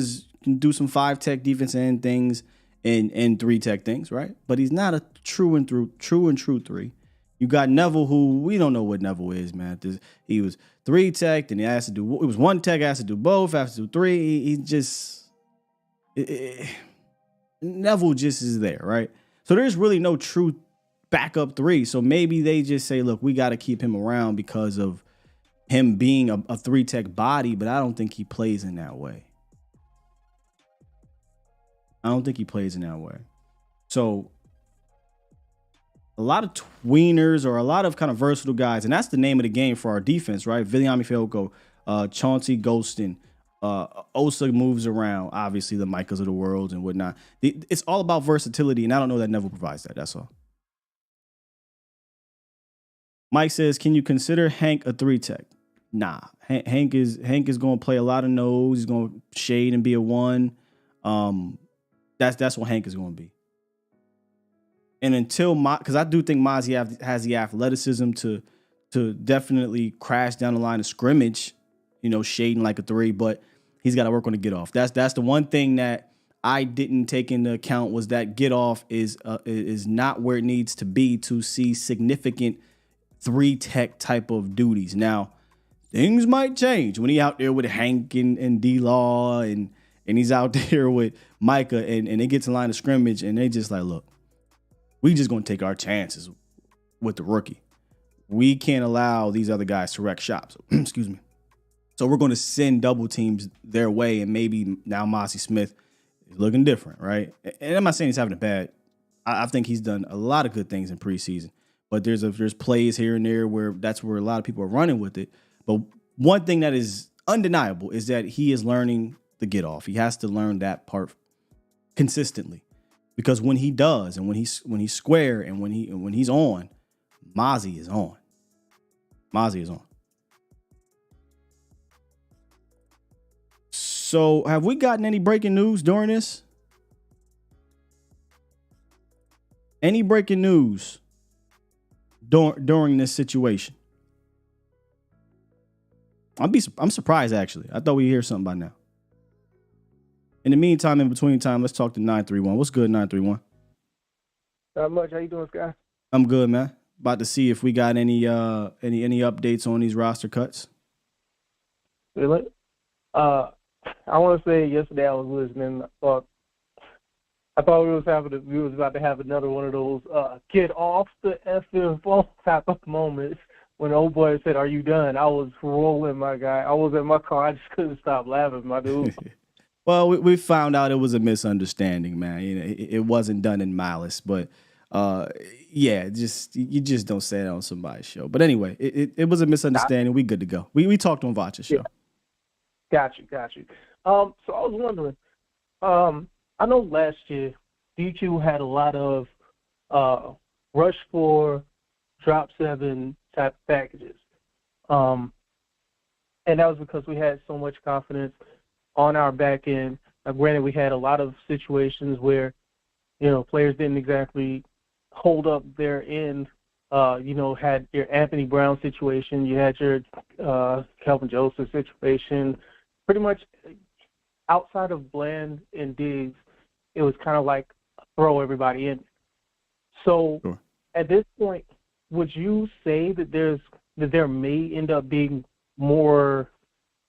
can do some 5 tech defense end things and 3 tech things, right? But he's not a true and true 3. You got Neville, who we don't know what Neville is, man. He was 3 tech, and he has to do. It was 1 tech, has to do both, has to do 3. He just Neville just is there, right? So there's really no true backup 3. So maybe they just say, look, we got to keep him around because of him being a 3 tech body, but I don't think he plays in that way. So a lot of tweeners or a lot of kind of versatile guys, and that's the name of the game for our defense, right? Viliami Fehoko, Chauncey Golston, Osa moves around, obviously the Micahs of the world and whatnot. It's all about versatility, and I don't know that Neville provides that. That's all. Mike says, can you consider Hank a 3 tech? Nah. Hank is going to play a lot of nose. He's going to shade and be a 1. That's what Hank is going to be. And until because I do think Mozzie has the athleticism to definitely crash down the line of scrimmage, shading like a 3, but he's got to work on the get off. That's the one thing that I didn't take into account was that get off is not where it needs to be to see significant 3 tech type of duties. Now, things might change when he out there with Hank and D-Law and he's out there with Micah and they get to line of scrimmage and they just like, look, we just going to take our chances with the rookie. We can't allow these other guys to wreck shop. So, excuse me. So we're going to send double teams their way, and maybe now Mozzie Smith is looking different, right? And I'm not saying he's having a bad. I think he's done a lot of good things in preseason, but there's plays here and there where that's where a lot of people are running with it. But one thing that is undeniable is that he is learning the get off. He has to learn that part consistently. Because when he does, and when he's square, and when he's on, Mozzie is on. Mozzie is on. So, have we gotten any breaking news during this? Any breaking news during this situation? I'm surprised actually. I thought we'd hear something by now. In the meantime, in between time, let's talk to 931. What's good, 931? Not much. How you doing, Sky? I'm good, man. About to see if we got any updates on these roster cuts. Really? I want to say yesterday I was listening. I thought we was about to have another one of those get off the effing phone type of moments when the old boy said, "Are you done?" I was rolling, my guy. I was in my car. I just couldn't stop laughing, my dude. Well, we found out it was a misunderstanding, man. It wasn't done in malice, but you just don't say that on somebody's show. But anyway, it was a misunderstanding. We good to go. We talked on Vacha's show. Yeah. Got you. So I was wondering, I know last year DQ had a lot of rush 4, drop 7 type packages. And that was because we had so much confidence on our back end. Granted, we had a lot of situations where, players didn't exactly hold up their end. Had your Anthony Brown situation, you had your Kelvin Joseph situation. Pretty much outside of Bland and Diggs, it was kind of like throw everybody in. So Sure. At this point, would you say that there may end up being more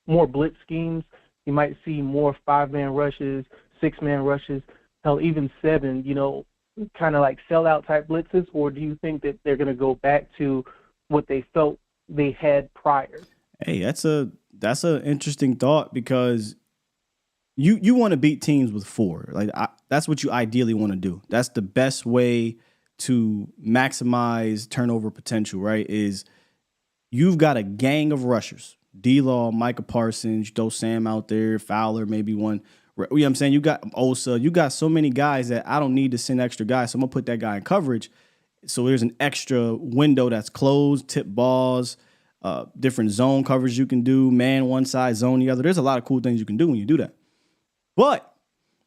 blitz schemes? You might see more 5-man rushes, 6-man rushes, hell, even 7, kind of like sellout type blitzes, or do you think that they're going to go back to what they felt they had prior? Hey, that's an interesting thought, because you want to beat teams with 4. That's what you ideally want to do. That's the best way to maximize turnover potential, right? Is you've got a gang of rushers. D-Law, Micah Parsons, you throw Sam out there, Fowler, maybe one. You know what I'm saying? You got Osa. You got so many guys that I don't need to send extra guys, so I'm going to put that guy in coverage. So there's an extra window that's closed, tip balls, different zone coverage you can do, man one side, zone the other. There's a lot of cool things you can do when you do that. But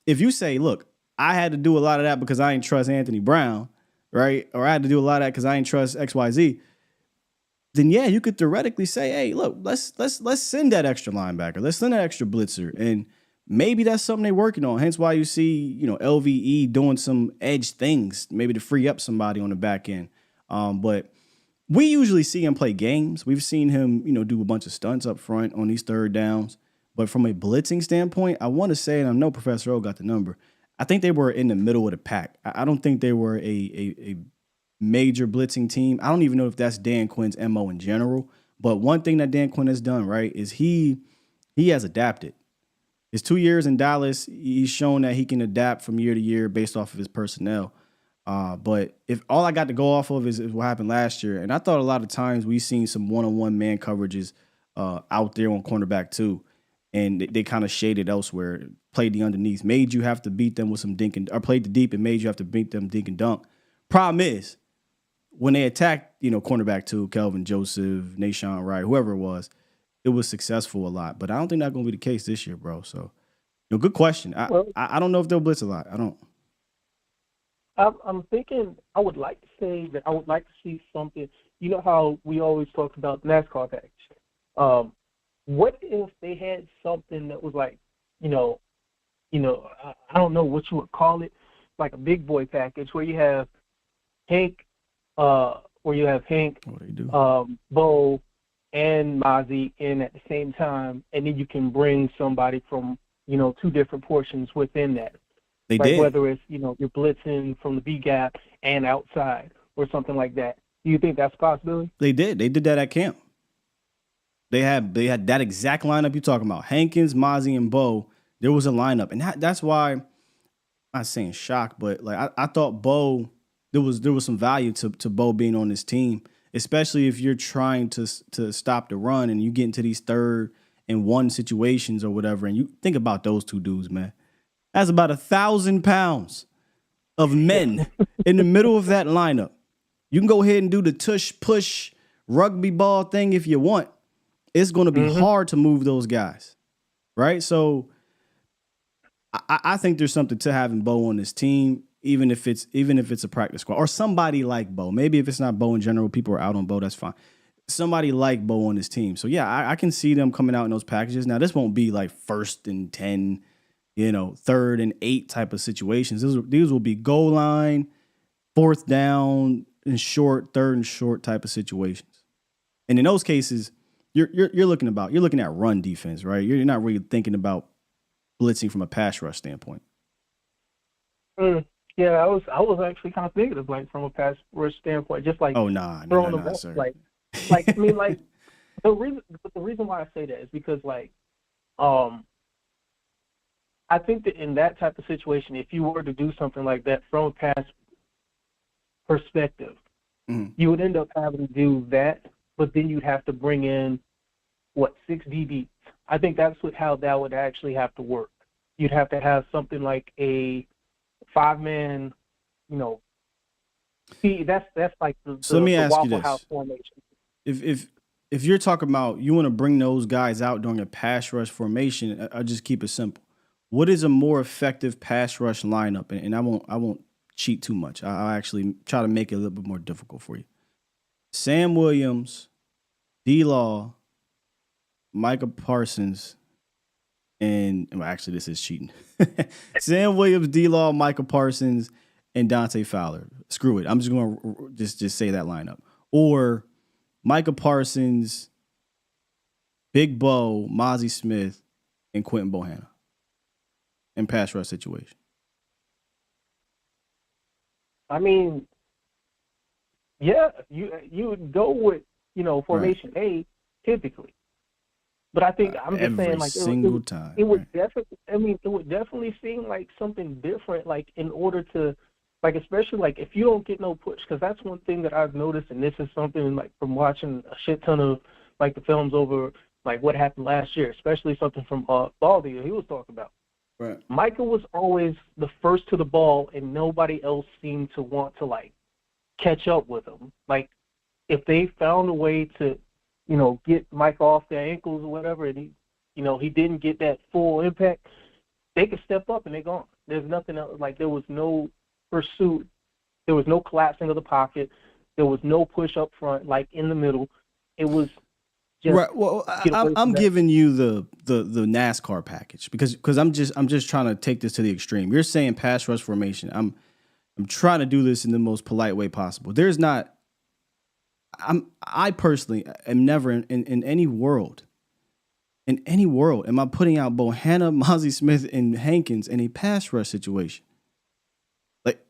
if you say, look, I had to do a lot of that because I ain't trust Anthony Brown, right? Or I had to do a lot of that because I ain't trust XYZ. Then yeah, you could theoretically say, hey, look, let's send that extra linebacker. Let's send that extra blitzer. And maybe that's something they're working on. Hence why you see, LVE doing some edge things, maybe to free up somebody on the back end. But we usually see him play games. We've seen him, do a bunch of stunts up front on these third downs. But from a blitzing standpoint, I want to say, and I know Professor O got the number, I think they were in the middle of the pack. I don't think they were a major blitzing team. I don't even know if that's Dan Quinn's MO in general. But one thing that Dan Quinn has done, right, is he has adapted. His 2 years in Dallas, he's shown that he can adapt from year to year based off of his personnel. But if all I got to go off of is what happened last year, and I thought a lot of times we've seen some one-on-one man coverages out there on cornerback too, and they kind of shaded elsewhere, played the underneath, made you have to beat them with some dink and, or played the deep and made you have to beat them dink and dunk. Problem is, when they attacked, cornerback two, Kelvin Joseph, Nashawn Wright, whoever it was successful a lot. But I don't think that's going to be the case this year, bro. So, good question. I don't know if they'll blitz a lot. I don't. I'm thinking I would like to say that I would like to see something. You know how we always talk about NASCAR package. What if they had something that was like, I don't know what you would call it, like a big boy package where you have Hank, Bo, and Mozzie in at the same time, and then you can bring somebody from, 2 different portions within that. They like did. Whether it's, you're blitzing from the B gap and outside or something like that. Do you think that's a possibility? They did. They did that at camp. They had that exact lineup you're talking about. Hankins, Mozzie, and Bo. There was a lineup. And that's why, I'm not saying shock, but I thought Bo, there was some value to Bo being on this team, especially if you're trying to stop the run and you get into these 3rd and 1 situations or whatever. And you think about those 2 dudes, man. That's about 1,000 pounds of men in the middle of that lineup. You can go ahead and do the tush push rugby ball thing if you want. It's going to be hard to move those guys, right? So I think there's something to having Bo on this team, even if it's a practice squad or somebody like Bo. Maybe if it's not Bo in general, people are out on Bo. That's fine. Somebody like Bo on this team. So yeah, I can see them coming out in those packages. Now this won't be like 1st and 10, 3rd and 8 type of situations. These will be goal line, 4th down and short, 3rd and short type of situations. And in those cases, you're looking at run defense, right? You're not really thinking about blitzing from a pass rush standpoint. Yeah, I was actually kind of thinking of from a pass rush standpoint, just like throwing the ball, sir. The reason why I say that is because I think that in that type of situation, if you were to do something like that from a pass perspective, you would end up having to do that, but then you'd have to bring in 6 DBs. I think that's how that would actually have to work. You'd have to have something like a 5-man, See, that's like the let me ask you Waffle this. House formation. If if you're talking about you want to bring those guys out during a pass rush formation, I'll just keep it simple. What is a more effective pass rush lineup? And I won't cheat too much. I'll actually try to make it a little bit more difficult for you. Sam Williams, D-Law, Micah Parsons, and well, actually this is cheating. Sam Williams, D-Law, Micah Parsons, and Dante Fowler. Screw it. I'm just going to just say that lineup. Or Micah Parsons, Big Bo, Mozzie Smith, and Quentin Bohanna in pass rush situation. I mean, yeah, you would go with, formation A typically. But I think I'm just saying, like, it would definitely. I mean, it would definitely seem like something different, like in order to, like, especially like if you don't get no push, because that's one thing that I've noticed, and this is something like from watching a shit ton of like the films over like what happened last year, especially something from Baldy he was talking about. Right. Micah was always the first to the ball, and nobody else seemed to want to like catch up with him. Like if they found a way to, get Mike off their ankles or whatever, and he didn't get that full impact, they could step up and they're gone. There's nothing else. Like there was no pursuit, there was no collapsing of the pocket, there was no push up front, like in the middle. It was just right. Well, I'm giving you the NASCAR package because I'm just trying to take this to the extreme. You're saying pass rush formation. I'm trying to do this in the most polite way possible. There's not. I personally am never in any world. In any world, am I putting out Bohanna, Mozzie Smith, and Hankins in a pass rush situation?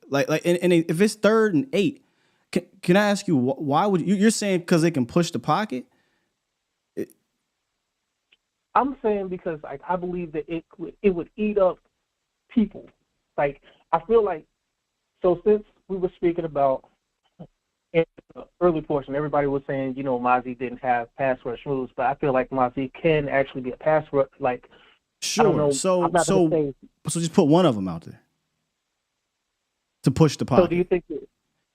Like, and if it's 3rd and 8, can I ask you why would you're saying because they can push the pocket? I'm saying because like I believe that it would eat up people. Like I feel like since we were speaking about in the early portion, everybody was saying, Mozzie didn't have pass rush moves, but I feel like Mozzie can actually be a pass rush. Like, sure. I don't know, so just put one of them out there to push the pocket. So do you think that,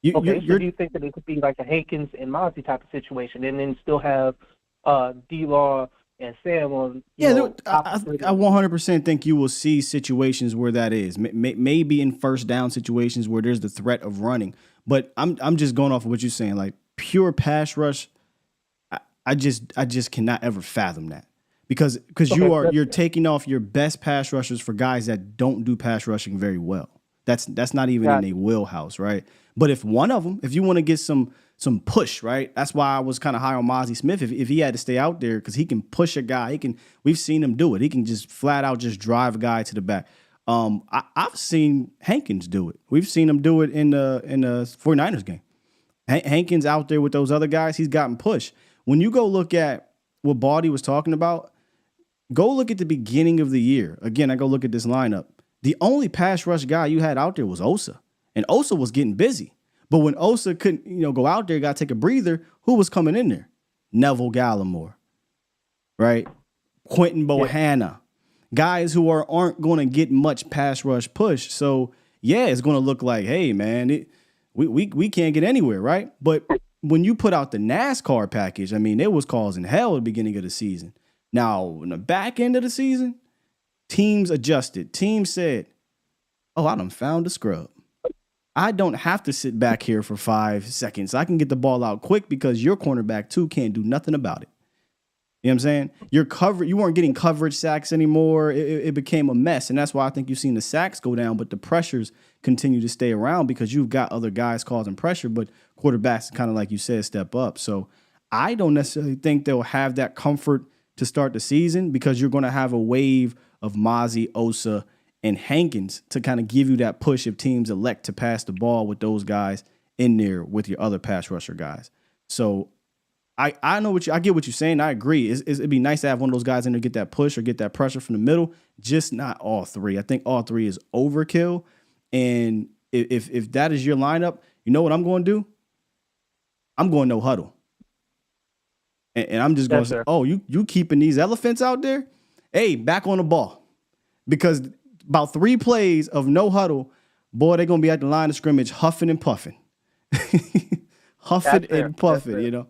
do you think that it could be like a Hankins and Mozzie type of situation, and then still have D-Law and Sam on? I 100% think you will see situations where that is. Maybe in first down situations where there's the threat of running. But I'm just going off of what you're saying, like pure pass rush. I just cannot ever fathom that because you're taking off your best pass rushers for guys that don't do pass rushing very well. That's not even in a wheelhouse, right? But if one of them, if you want to get some push, right? That's why I was kind of high on Mozzie Smith. If he had to stay out there because he can push a guy, we've seen him do it. He can just flat out just drive a guy to the back. I've seen Hankins do it. We've seen him do it in the 49ers game. Hankins out there with those other guys, he's gotten pushed. When you go look at what Baldy was talking about, go look at the beginning of the year. Again, I go look at this lineup. The only pass rush guy you had out there was Osa. And Osa was getting busy. But when Osa couldn't, go out there, got to take a breather, who was coming in there? Neville Gallimore, right? Quentin Bohanna. Guys who aren't going to get much pass rush push. So, yeah, it's going to look like, hey, man, we can't get anywhere, right? But when you put out the NASCAR package, I mean, it was causing hell at the beginning of the season. Now, in the back end of the season, teams adjusted. Teams said, oh, I done found a scrub. I don't have to sit back here for 5 seconds. I can get the ball out quick because your cornerback, too, can't do nothing about it. You know what I'm saying? You weren't getting coverage sacks anymore. It became a mess. And that's why I think you've seen the sacks go down, but the pressures continue to stay around because you've got other guys causing pressure, but quarterbacks, kind of like you said, step up. So I don't necessarily think they'll have that comfort to start the season because you're going to have a wave of Mozzie, Osa, and Hankins to kind of give you that push if teams elect to pass the ball with those guys in there with your other pass rusher guys. So I know I get what you're saying. I agree. It'd be nice to have one of those guys in there get that push or get that pressure from the middle, just not all three. I think all three is overkill. And if that is your lineup, you know what I'm going to do? I'm going no huddle. And I'm just going to say, oh, you keeping these elephants out there? Hey, back on the ball. Because about 3 plays of no huddle, boy, they're going to be at the line of scrimmage huffing and puffing. Huffing and puffing,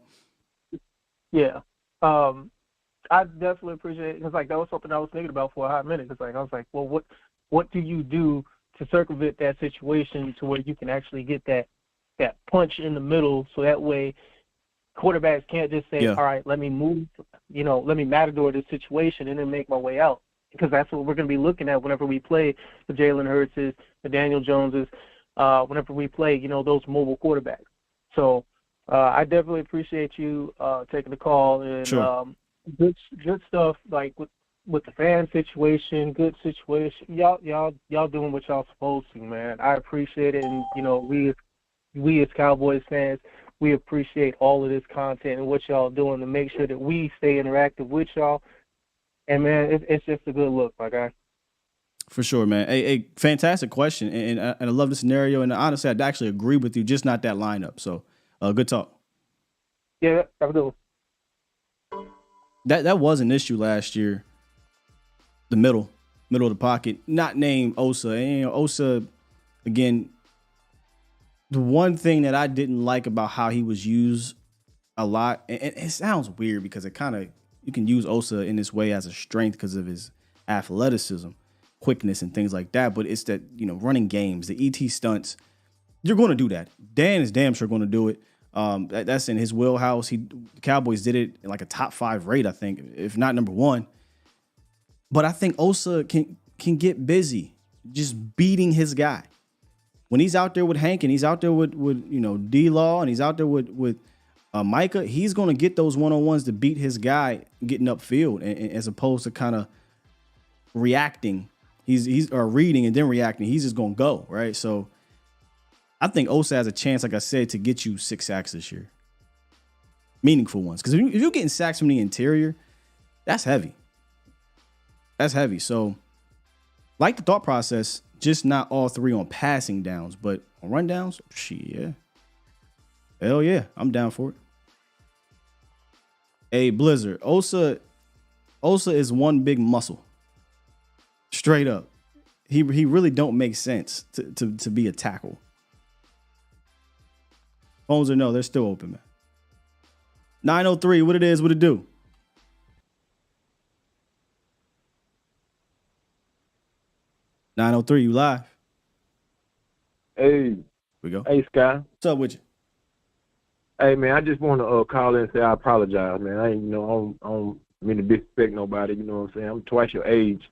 Yeah. I definitely appreciate it because like that was something I was thinking about for a hot minute. Because like I was like, well, what do you do to circumvent that situation to where you can actually get that punch in the middle, so that way quarterbacks can't just say, all right, let me move, let me matador this situation and then make my way out. Because that's what we're going to be looking at whenever we play the Jalen Hurtses, the Daniel Joneses, whenever we play, those mobile quarterbacks. So I definitely appreciate you taking the call and sure. Good stuff, like with the fan situation, good situation. Y'all doing what y'all supposed to, man. I appreciate it, and we as Cowboys fans, we appreciate all of this content and what y'all doing to make sure that we stay interactive with y'all. And man, it's just a good look, my guy. For sure, man. A fantastic question, and I love the scenario. And honestly, I'd actually agree with you, just not that lineup. So, good talk. Yeah, have a good one. That was an issue last year. The middle of the pocket, not named Osa. And Osa, again, the one thing that I didn't like about how he was used a lot, and it sounds weird because it kind of, you can use Osa in this way as a strength because of his athleticism, quickness, and things like that. But it's that, running games, the ET stunts, you're going to do that. Dan is damn sure going to do it. That's in his wheelhouse. The Cowboys did it in like a top 5 rate, I think, if not number 1. But I think Osa can get busy just beating his guy. When he's out there with Hank and he's out there with D-Law and he's out there with Micah, he's going to get those one-on-ones to beat his guy getting upfield, and as opposed to kind of reacting. He's reading and then reacting. He's just going to go, right? So I think Osa has a chance, like I said, to get you 6 sacks this year. Meaningful ones. Because if you're getting sacks from the interior, that's heavy. That's heavy. So, like the thought process, just not all 3 on passing downs, but on run downs, yeah. Hell yeah, I'm down for it. Hey, Blizzard, Osa is one big muscle. Straight up. He really don't make sense to be a tackle. Phones or no, they're still open, man. 903, what it is, what it do? (903), you live? Hey. Here we go. Hey, Sky. What's up with you? Hey, man, I just want to call in and say I apologize, man. I don't mean to disrespect nobody, you know what I'm saying? I'm twice your age,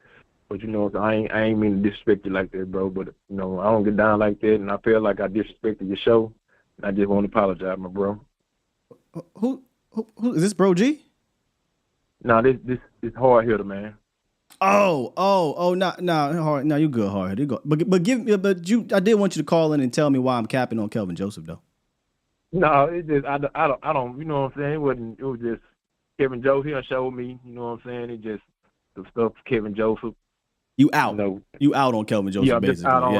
but I ain't mean to disrespect you like that, bro. But, I don't get down like that, and I feel like I disrespected your show. I just want to apologize, my bro. Who is this, Bro G? No, this hard hitter, man. No, hard. No, you good, hard. You go. But I did want you to call in and tell me why I'm capping on Kelvin Joseph, though. No, it just I don't. You know what I'm saying? It was just Kevin Joseph. He showed me. You know what I'm saying? It just the stuff Kevin Joseph. You out? You out on Kelvin Joseph? Yeah, I'm basically. just out on.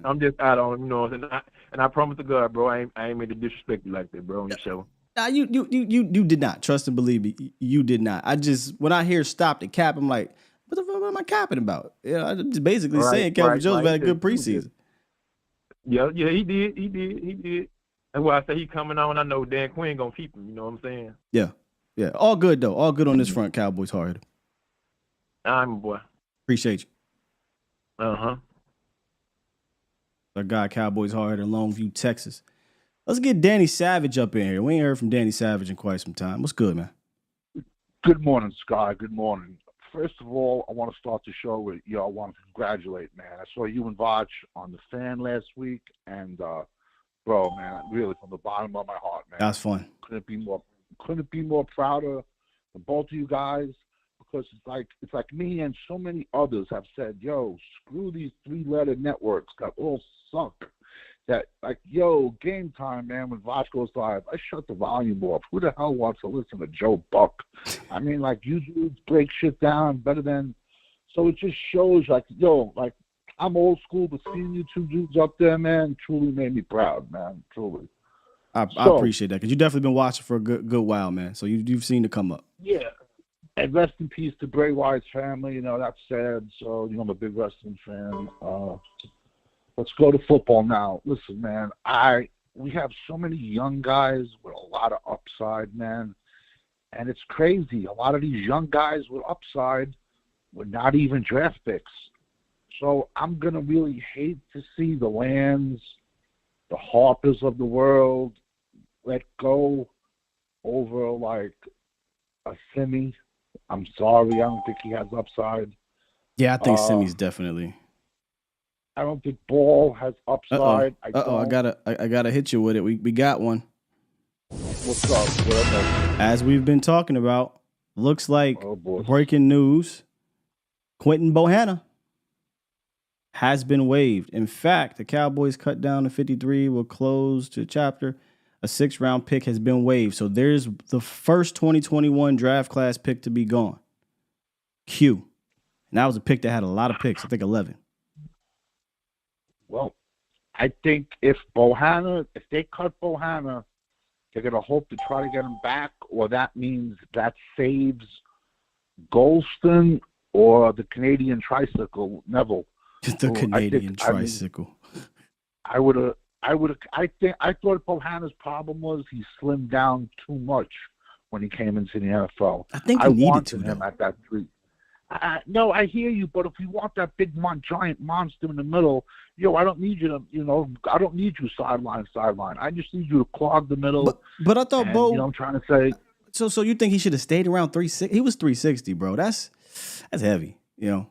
I'm just out on. You know what I'm saying? And I promise to God, bro, I ain't mean to disrespect you like that, bro, on your show. Nah, you did not. Trust and believe me, you did not. When I hear stop the cap, I'm like, what the fuck am I capping about? I'm just basically saying Kelvin Joseph had a good preseason. Yeah, he did. That's why I say he coming on. I know Dan Quinn gonna keep him. You know what I'm saying? Yeah. All good though. All good on this front. Cowboys hard. I'm a boy. Appreciate you. Uh-huh. Our guy Cowboys hard in Longview, Texas. Let's get Danny Savage up in here. We ain't heard from Danny Savage in quite some time. What's good, man? Good morning, Sky. Good morning. First of all, I want to start the show with, I want to congratulate, man. I saw you and Vaj on The Fan last week, and, bro, man, really from the bottom of my heart, man. That's fun. Couldn't be more prouder of both of you guys, because it's like me and so many others have said, screw these 3-letter networks that all suck. That, game time, man, when Vaj goes live, I shut the volume off. Who the hell wants to listen to Joe Buck? I mean, you dudes break shit down better than... So it just shows, I'm old school, but seeing you two dudes up there, man, truly made me proud, man, truly. I appreciate that, because you've definitely been watching for a good while, man. So you've seen it come up. Yeah. And rest in peace to Bray Wyatt's family. That's sad. So, I'm a big wrestling fan. Let's go to football now. Listen, man, we have so many young guys with a lot of upside, man. And it's crazy. A lot of these young guys with upside were not even draft picks. So I'm going to really hate to see the Lands, the Harpers of the world let go over like a Simi. I'm sorry. I don't think he has upside. Yeah, I think Simi's definitely. I don't think Ball has upside. I gotta hit you with it. We got one. What's up? What up? As we've been talking about, looks like breaking news. Quentin Bohanna has been waived. In fact, the Cowboys cut down to 53, will close to chapter. A 6th-round pick has been waived. So there's the first 2021 draft class pick to be gone. Q. And that was a pick that had a lot of picks, I think 11. Well, I think if they cut Bohanna, they're going to hope to try to get him back, or that means that saves Golston or the Canadian tricycle, Neville. The Canadian tricycle. I thought Bohanna's problem was he slimmed down too much when he came into the NFL. I think he needed to, him at that 3. No, I hear you, but if we want that big giant monster in the middle, I don't need you to, I don't need you sideline. I just need you to clog the middle. But I thought, Bo, I'm trying to say. So you think he should have stayed around 360? He was 360, bro. That's heavy, Well,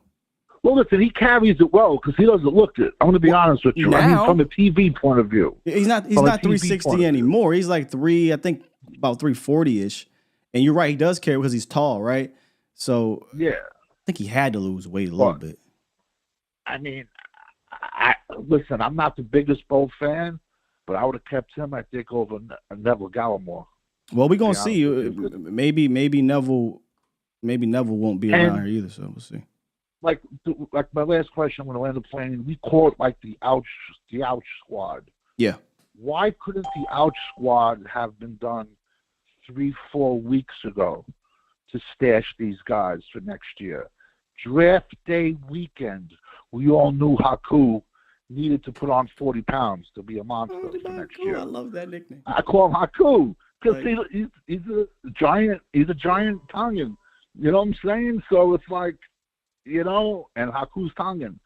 listen, he carries it well because he doesn't look it. I'm going to be honest with you. Now, from a TV point of view. He's not 360 anymore. He's like about 340-ish. And you're right, he does carry because he's tall, right? So yeah. I think he had to lose weight a little bit. I mean, listen, I'm not the biggest Bo fan, but I would have kept him, I think, over Neville Gallimore. Well, we're going to see. Maybe Neville won't be around here either, so we'll see. Like my last question when I landed the plane, we call it like the ouch squad. Yeah. Why couldn't the ouch squad have been done 3-4 weeks ago to stash these guys for next year? Draft day weekend, we all knew Haku needed to put on 40 pounds to be a monster for next year. I love that nickname. I call him Haku because he's a giant. He's a giant Tongan. You know what I'm saying? So it's like, and Haku's Tongan.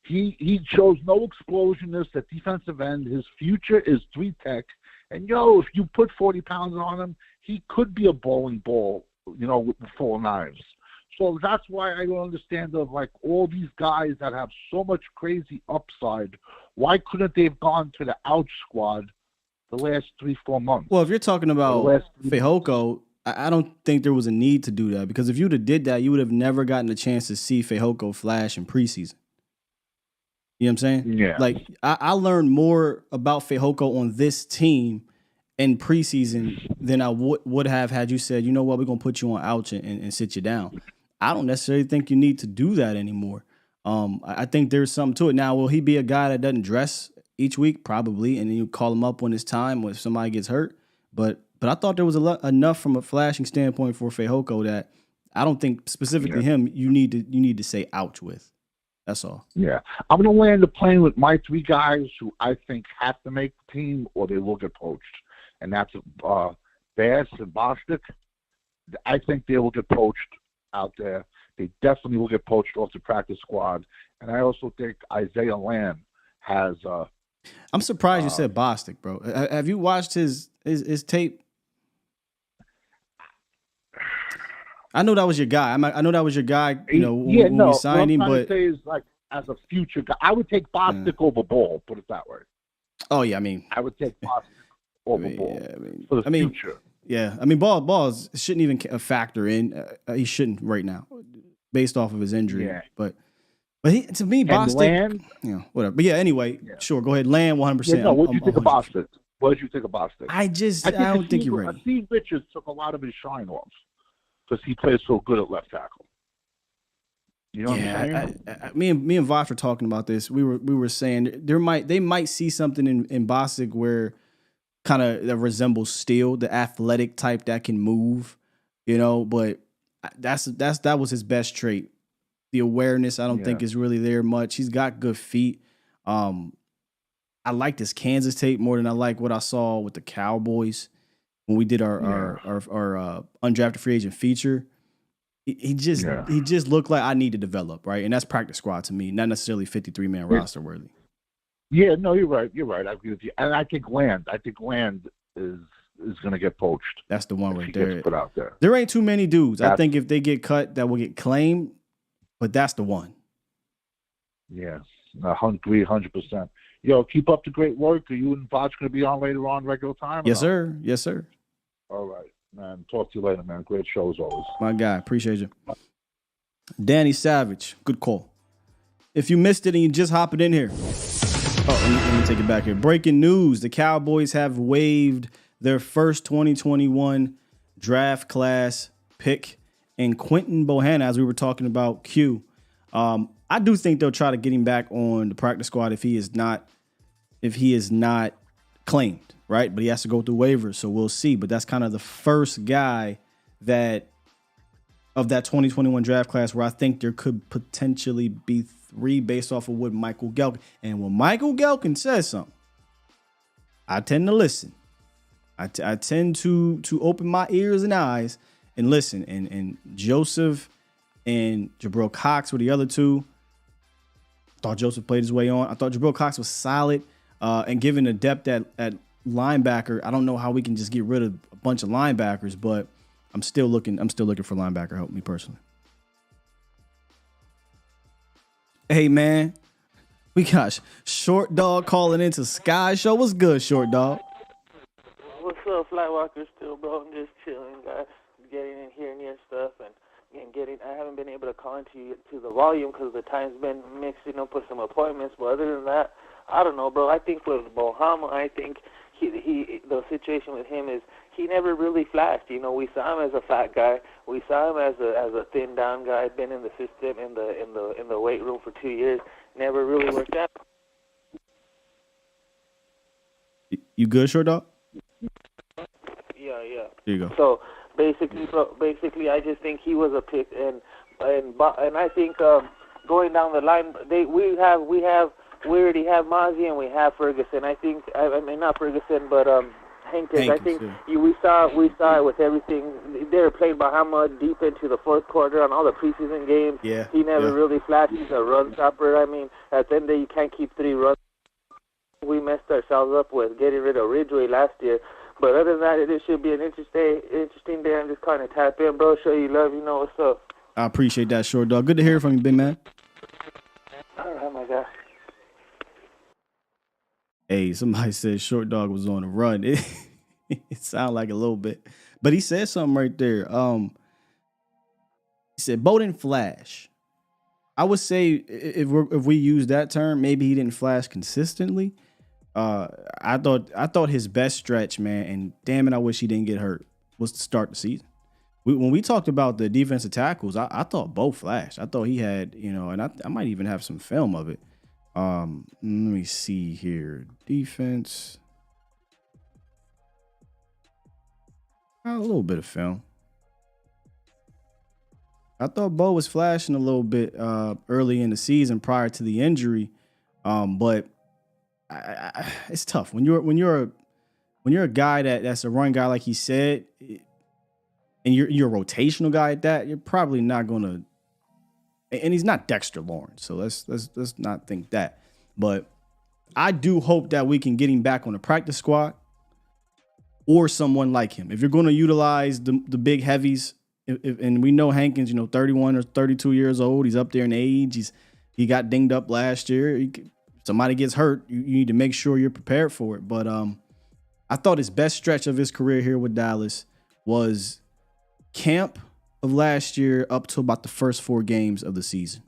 He shows no explosiveness at defensive end. His future is 3 tech. And if you put 40 pounds on him, he could be a bowling ball, with full of knives. So that's why I don't understand all these guys that have so much crazy upside. Why couldn't they have gone to the ouch squad the last 3-4 months? Well, if you're talking about Fehoko, I don't think there was a need to do that because if you would have did that, you would have never gotten a chance to see Fehoko flash in preseason. You know what I'm saying? Yeah. Like I learned more about Fehoko on this team in preseason than I would have had you said, you know what, we're gonna put you on ouch and sit you down. I don't necessarily think you need to do that anymore. I think there's something to it. Now, will he be a guy that doesn't dress each week? Probably, and then you call him up when it's time when somebody gets hurt. But I thought there was enough from a flashing standpoint for Fehoko that I don't think specifically him you need to say ouch with. That's all. Yeah. I'm going to land the plane with my 3 guys who I think have to make the team or they will get poached. And that's Bass and Bostic. I think they will get poached out there. They definitely will get poached off the practice squad. And I also think Isaiah Lamb has I'm surprised you said Bostic, bro. Have you watched his tape? I know that was your guy. I know that was your guy, when we signed him, but what I'm trying to say is like as a future guy, I would take Bostic over Ball, put it that way. Oh yeah, I mean I would take Bostic over Ball for the future. Yeah, I mean Balls shouldn't even factor in. He shouldn't right now, based off of his injury. Yeah. But to me, Bostic, whatever. But yeah, anyway, sure, go ahead. Land 100%. No, what did you think of Bostic? What did you think of Bostic? I don't think you're ready. Steve Richards took a lot of his shine off because he plays so good at left tackle. You know what I'm saying? Me and Vosh were talking about this. We were saying they might see something in Bostic where kind of that resembles Steele, the athletic type that can move, but that was his best trait. The awareness, I don't think is really there much. He's got good feet. I like this Kansas tape more than I like what I saw with the Cowboys when we did our undrafted free agent feature. He just looked like I need to develop, right? And that's practice squad to me, not necessarily 53-man roster worthy. Yeah, no, you're right. I agree with you. And I think Land is going to get poached. That's the one right there. Gets put out there. There ain't too many dudes. I think if they get cut, that will get claimed. But that's the one. Yeah, 100%. Yo, keep up the great work. Are you and Vaj going to be on later on regular time? Yes, sir. Yes, sir. All right, man. Talk to you later, man. Great show as always. My guy. Appreciate you. Danny Savage. Good call. If you missed it and you just hopping in here. Let me take it back here. Breaking news. The Cowboys have waived their first 2021 draft class pick in Quentin Bohanna, as we were talking about Q. I do think they'll try to get him back on the practice squad if he is not claimed, right? But he has to go through waivers, so we'll see. But that's kind of the first guy of that 2021 draft class where I think there could potentially be 3 based off of what Michael Gelkin. And when Michael Gelkin says something, I tend to listen. I tend to open my ears and eyes and listen. And Joseph and Jabril Cox were the other two. Thought Joseph played his way on. I thought Jabril Cox was solid. And given the depth at linebacker, I don't know how we can just get rid of a bunch of linebackers, but I'm still looking for linebacker help, me personally. Hey, man, we got Short Dog calling into Sky Show. What's good, Short Dog? What's up, Flightwalker? Still, bro. I'm just chilling, guys. Getting in, hearing your stuff, and I haven't been able to call into the volume because the time's been mixed, put some appointments. But other than that, I don't know, bro. I think with Bohanna, I think the situation with him is he never really flashed. We saw him as a fat guy. We saw him as a thin down guy. Been in the system in the weight room for 2 years. Never really worked out. You good, Short Dog? Yeah. There you go. So basically, I just think he was a pick, and I think going down the line, we already have Mozzie and we have Ferguson. I mean not Ferguson, but Hankins. I think we saw it with everything. They were playing Bohanna deep into the fourth quarter on all the preseason games. Yeah, he never really flashed. He's a run stopper. I mean, at the end of the day, you can't keep 3 runs. We messed ourselves up with getting rid of Ridgeway last year. But other than that, it should be an interesting day. I'm just kind of tap in, bro. Show you love. You know what's up. I appreciate that, Short Dog. Good to hear from you, big man. All right, my guy. Hey, somebody said Short Dog was on a run. It sounded like a little bit. But he said something right there. He said, Bo didn't flash. I would say if we use that term, maybe he didn't flash consistently. I thought his best stretch, man, and damn it, I wish he didn't get hurt, was to start the season. When we talked about the defensive tackles, I thought Bo flashed. I thought he had, and I might even have some film of it. Let me see here. Defense. A little bit of film. I thought Bo was flashing a little bit early in the season prior to the injury, but it's tough when you're a guy that's a run guy like he said, and you're a rotational guy at that. You're probably not gonna. And he's not Dexter Lawrence, so let's not think that. But I do hope that we can get him back on the practice squad or someone like him. If you're going to utilize the big heavies, and we know Hankins, 31 or 32 years old, he's up there in age. He got dinged up last year. Somebody gets hurt, you need to make sure you're prepared for it. But I thought his best stretch of his career here with Dallas was camp of last year up to about the first 4 games of the season.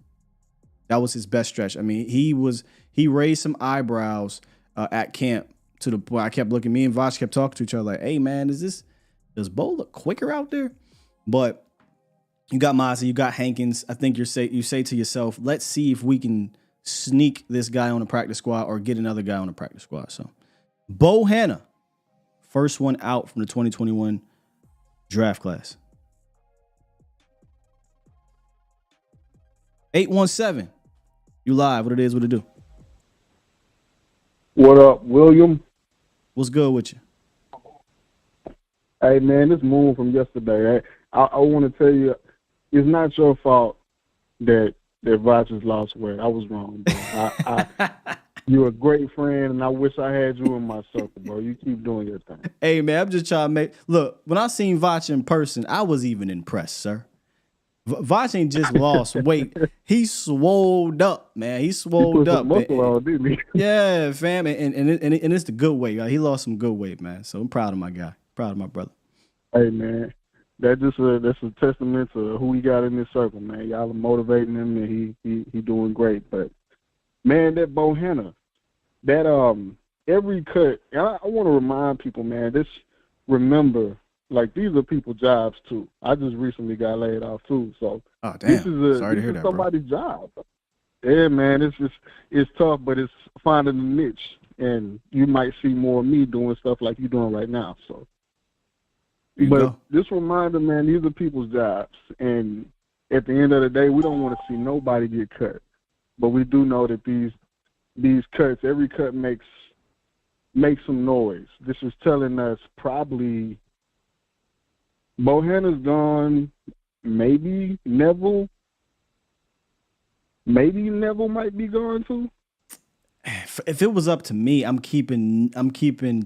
That was his best stretch. I mean, he raised some eyebrows at camp to the point I kept looking. Me and Vosh kept talking to each other like, "Hey man, does Bo look quicker out there?" But you got Mozzie, you got Hankins. I think you say to yourself, "Let's see if we can sneak this guy on the practice squad or get another guy on the practice squad." So, Bohanna, first one out from the 2021 draft class. 817. You live. What it do? What up, William? What's good with you? Hey, man, this moon from yesterday. I want to tell you, it's not your fault that Rodgers lost weight. I was wrong, bro. You're a great friend, and I wish I had you in my circle, bro. You keep doing your thing. Hey, man, I'm just trying to look, when I seen Vach in person, I was even impressed, sir. Vach ain't just lost weight. He swolled up, man. He swolled up. Muscle on, didn't he? Yeah, fam. And it's the good weight. He lost some good weight, man. So I'm proud of my guy. Proud of my brother. Hey, man. That's a testament to who he got in this circle, man. Y'all are motivating him, and he doing great. But, man, that Bohanna, that every cut, and I want to remind people, man, remember, like, these are people's jobs, too. I just recently got laid off, too. So this is somebody's job. Yeah, man, it's tough, but it's finding a niche. And you might see more of me doing stuff like you're doing right now. So, but just reminder, man, these are people's jobs. And at the end of the day, we don't want to see nobody get cut. But we do know that these cuts, every cut makes some noise. This is telling us probably Bohanna's gone, maybe Neville might be gone too. If it was up to me, I'm keeping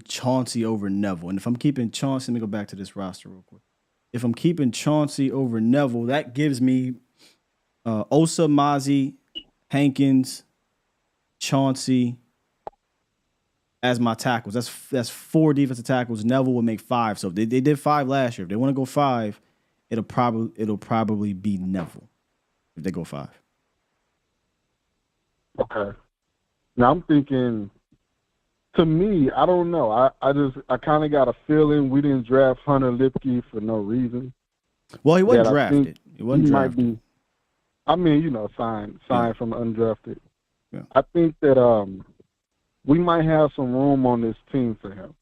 Chauncey over Neville. And if I'm keeping Chauncey, let me go back to this roster real quick. If I'm keeping Chauncey over Neville, that gives me Osa, Mozzie, Hankins, Chauncey as my tackles. That's 4 defensive tackles. Neville would make 5. So if they did 5 last year. If they want to go 5, it'll probably be Neville if they go 5. Okay. Now I'm thinking, to me, I don't know. I kind of got a feeling we didn't draft Hunter Lipke for no reason. Well, he wasn't drafted. He wasn't drafted. Might be, I mean, signed from undrafted. Yeah. I think that we might have some room on this team for him.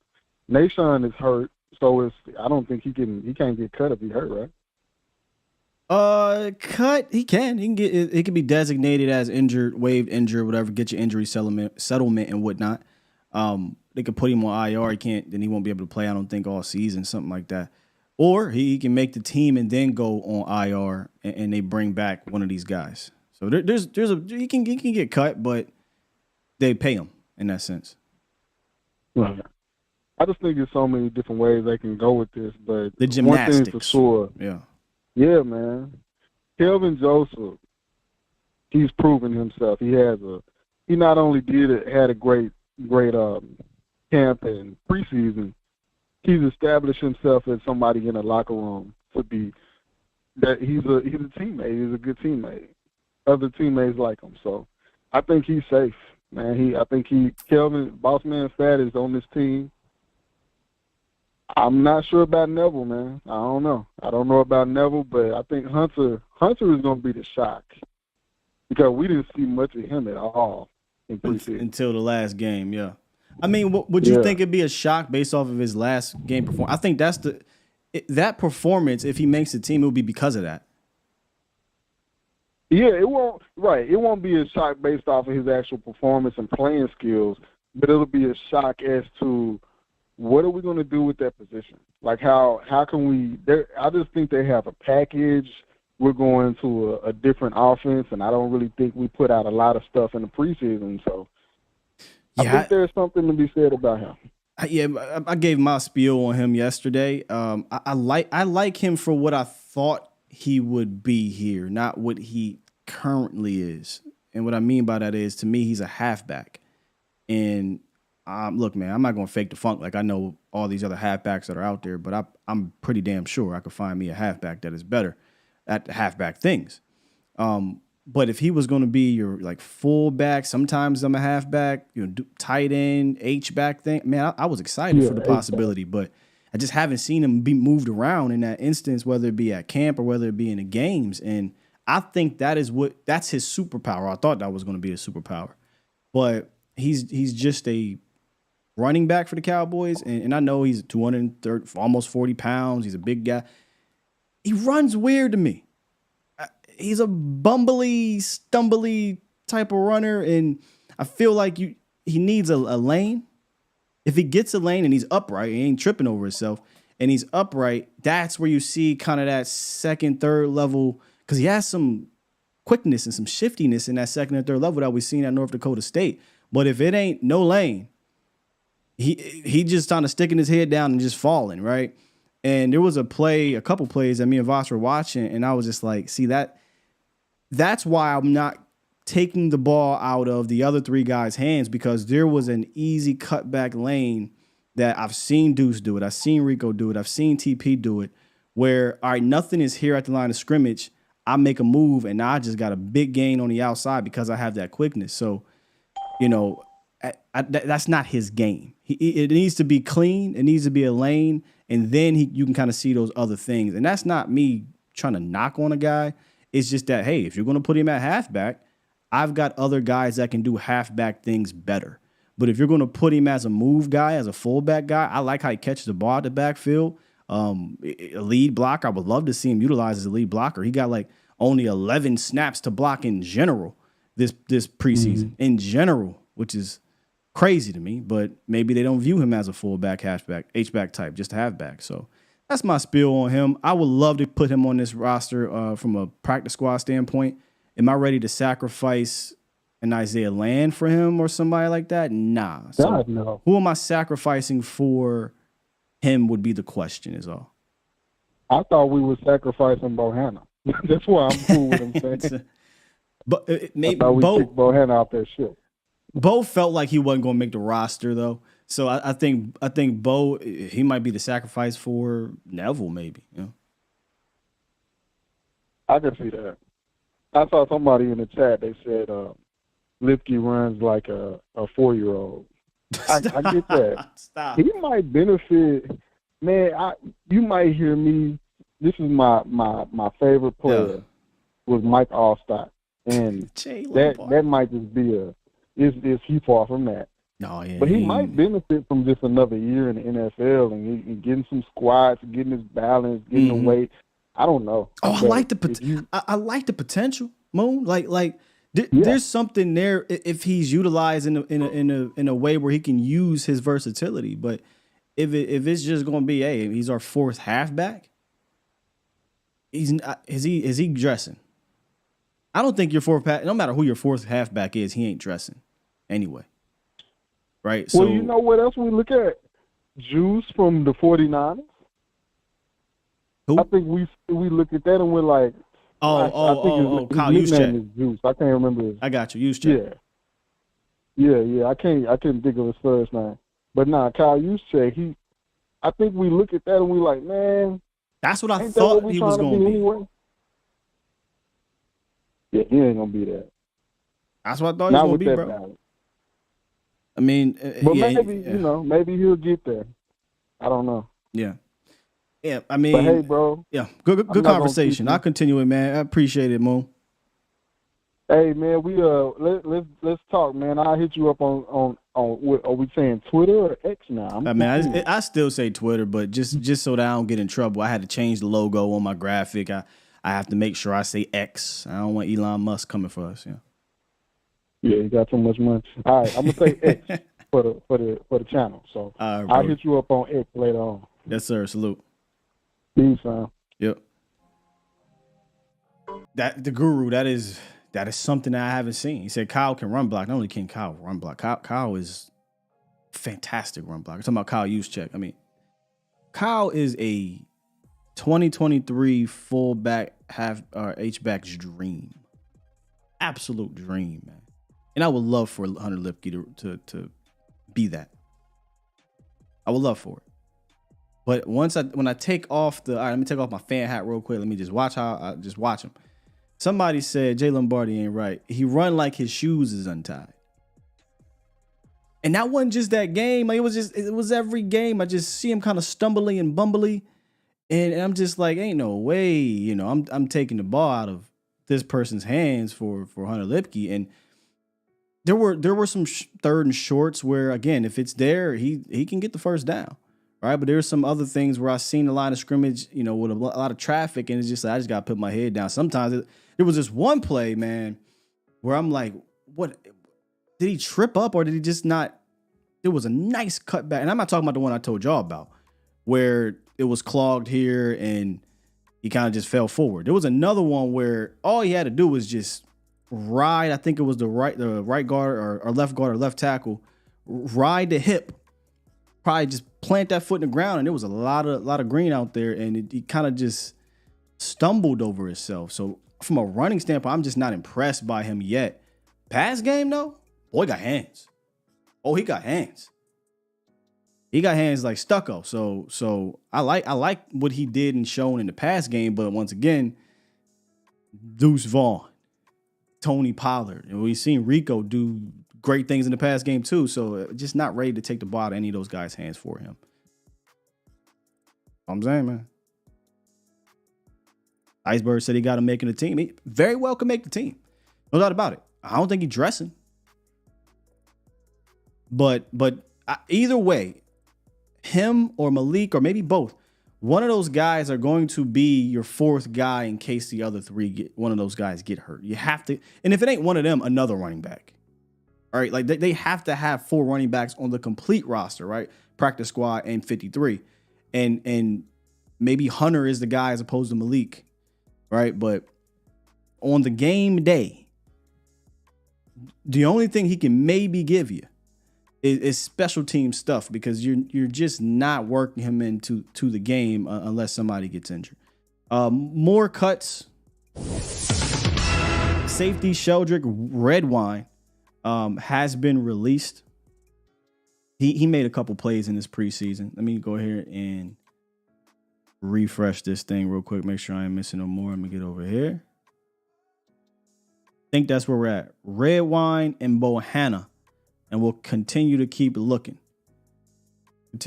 Nashon is hurt, so I don't think he can't get cut if he's hurt, right? Cut. He can get. It can be designated as injured, waived injured, whatever. Get your injury settlement and whatnot. They could put him on IR. Then he won't be able to play. I don't think all season, something like that. Or he can make the team and then go on IR and they bring back one of these guys. So he can get cut, but they pay him in that sense. Right. I just think there's so many different ways they can go with this, but the gymnastics, one thing for sure. Yeah, man. Kelvin Joseph, he's proven himself. He not only had a great camp and preseason, he's established himself as somebody in the locker room to be that he's a teammate. He's a good teammate. Other teammates like him. So I think he's safe, man. Kelvin, Boss Man Fat is on this team. I'm not sure about Neville, man. I don't know. I don't know about Neville, but I think Hunter is going to be the shock because we didn't see much of him at all in preseason. Until the last game, yeah. I mean, would you think it'd be a shock based off of his last game performance? I think that performance, if he makes the team, it will be because of that. Yeah, it won't. Right, it won't be a shock based off of his actual performance and playing skills, but it'll be a shock as to what are we going to do with that position? Like how can we? I just think they have a package. We're going to a different offense, and I don't really think we put out a lot of stuff in the preseason. So I think there's something to be said about him. Yeah, I gave my spiel on him yesterday. I like him for what I thought he would be here, not what he currently is. And what I mean by that is, to me, he's a halfback. And look, man, I'm not going to fake the funk. Like, I know all these other halfbacks that are out there, but I'm pretty damn sure I could find me a halfback that is better at halfback things. But if he was going to be your like fullback, sometimes I'm a halfback, tight end, H-back thing, man, I was excited for the possibility, but I just haven't seen him be moved around in that instance, whether it be at camp or whether it be in the games. And I think that's his superpower. I thought that was going to be his superpower, but he's just a running back for the Cowboys. And I know he's 230, almost 40 pounds. He's a big guy. He runs weird to me. He's a bumbly, stumbly type of runner, and I feel like he needs a lane. If he gets a lane and he's upright, he ain't tripping over himself, and he's upright, that's where you see kind of that second, third level, because he has some quickness and some shiftiness in that second and third level that we've seen at North Dakota State. But if it ain't no lane, he just kind of sticking his head down and just falling, right? And there was a couple plays that me and Voss were watching, and I was just like, see, that's why I'm not taking the ball out of the other three guys' hands, because there was an easy cutback lane that I've seen Deuce do it. I've seen Rico do it. I've seen TP do it, where, all right, nothing is here at the line of scrimmage. I make a move, and now I just got a big gain on the outside because I have that quickness. So, that's not his game. It needs to be clean. It needs to be a lane, and then you can kind of see those other things. And that's not me trying to knock on a guy. It's just that, hey, if you're going to put him at halfback, I've got other guys that can do halfback things better. But if you're going to put him as a move guy, as a fullback guy, I like how he catches the ball at the backfield. A lead blocker, I would love to see him utilized as a lead blocker. He got like only 11 snaps to block in general this preseason, in general, which is crazy to me. But maybe they don't view him as a fullback, halfback, H-back type, just a halfback. So that's my spiel on him. I would love to put him on this roster from a practice squad standpoint. Am I ready to sacrifice an Isaiah Land for him or somebody like that? Nah. So God, no. Who am I sacrificing for him would be the question, is all. I thought we were sacrificing Bohanna. That's why I'm cool with him saying. But maybe I thought we kicked Bohanna out there shit. Bo felt like he wasn't going to make the roster, though. So I think Bo, he might be the sacrifice for Neville, maybe. I can see that. I saw somebody in the chat, they said Lipke runs like a 4-year-old. I get that. Stop. He might benefit. Man, you might hear me. This is my favorite player was Mike Allstott. And that might just be is he far from that. No, yeah. But he might benefit from just another year in the NFL and getting some squats, getting his balance, getting the weight. I don't know. Oh, I like the potential, Moon. There's something there if he's utilized in a way where he can use his versatility. But if it's just going to be, hey, he's our fourth halfback, is he dressing? I don't think your fourth no matter who your fourth halfback is, he ain't dressing anyway. Right? Well, you know what else we look at? Juice from the 49ers. Who? I think we look at that and we're like, Kyle his name Juszczyk. is Juice. I can't remember his. I got you, Juszczyk. Yeah. I couldn't think of his first name. But Kyle Juszczyk, I think we look at that and we like, man, that's what I thought he was going to be. Anyway? Yeah, he ain't gonna be that. That's what I thought he was going to be, bro. Balance. I mean, but maybe he'll get there. I don't know. Yeah. Yeah, I mean, but hey, bro. Yeah, good conversation. I'll continue it, man. I appreciate it, Moon. Hey, man, we let's talk, man. I'll hit you up on what, are we saying Twitter or X now? I still say Twitter, but just so that I don't get in trouble, I had to change the logo on my graphic. I have to make sure I say X. I don't want Elon Musk coming for us. Yeah, he got so much money. All right, I'm gonna say X for the channel. So I'll hit you up on X later on. Yes, sir. Salute. Peace, man. Yep. The guru, that is something that I haven't seen. He said Kyle can run block. Not only can Kyle run block, Kyle is fantastic run block. I'm talking about Kyle Juszczyk. I mean, Kyle is a 2023 fullback H-back's dream. Absolute dream, man. And I would love for Hunter Lipke to be that. I would love for it. But when I take off all right, let me take off my fan hat real quick. Let me just watch him. Somebody said Jay Lombardi ain't right. He run like his shoes is untied. And that wasn't just that game. Like, it was every game. I just see him kind of stumbly and bumbly. And I'm just like, ain't no way, I'm taking the ball out of this person's hands for Hunter Lipke. And there were some third and shorts where, again, if it's there, he can get the first down. Right, but there's some other things where I've seen a line of scrimmage, with a lot of traffic, and it's just like I just got to put my head down. Sometimes there was this one play, man, where I'm like, what? Did he trip up or did he just not? It was a nice cutback, and I'm not talking about the one I told y'all about, where it was clogged here and he kind of just fell forward. There was another one where all he had to do was just ride. I think it was the right guard or left guard or left tackle, ride the hip, probably just plant that foot in the ground, and there was a lot of green out there, and he kind of just stumbled over himself. So from a running standpoint, I'm just not impressed by him yet. Pass game though, boy got hands. Oh, he got hands. He got hands like stucco. So I like what he did and shown in the pass game, but once again, Deuce Vaughn, Tony Pollard, and we've seen Rico do great things in the pass game too. So just not ready to take the ball out of any of those guys' hands for him. I'm saying, man. Iceberg said he got him making the team. He very well can make the team. No doubt about it. I don't think he's dressing. But either way, him or Malik or maybe both, one of those guys are going to be your fourth guy in case the other three one of those guys get hurt. You have to, and if it ain't one of them, another running back. All right, like they have to have 4 running backs on the complete roster, right? Practice squad and 53, and maybe Hunter is the guy as opposed to Malik, right? But on the game day, the only thing he can maybe give you is special team stuff, because you're just not working him into the game unless somebody gets injured. More cuts. Safety Sheldrick Redwine has been released. He made a couple plays in this preseason. Let me go here and refresh this thing real quick. Make sure I ain't missing no more. Let me get over here. I think that's where we're at. Redwine and Bohanna. And we'll continue to keep looking. Let's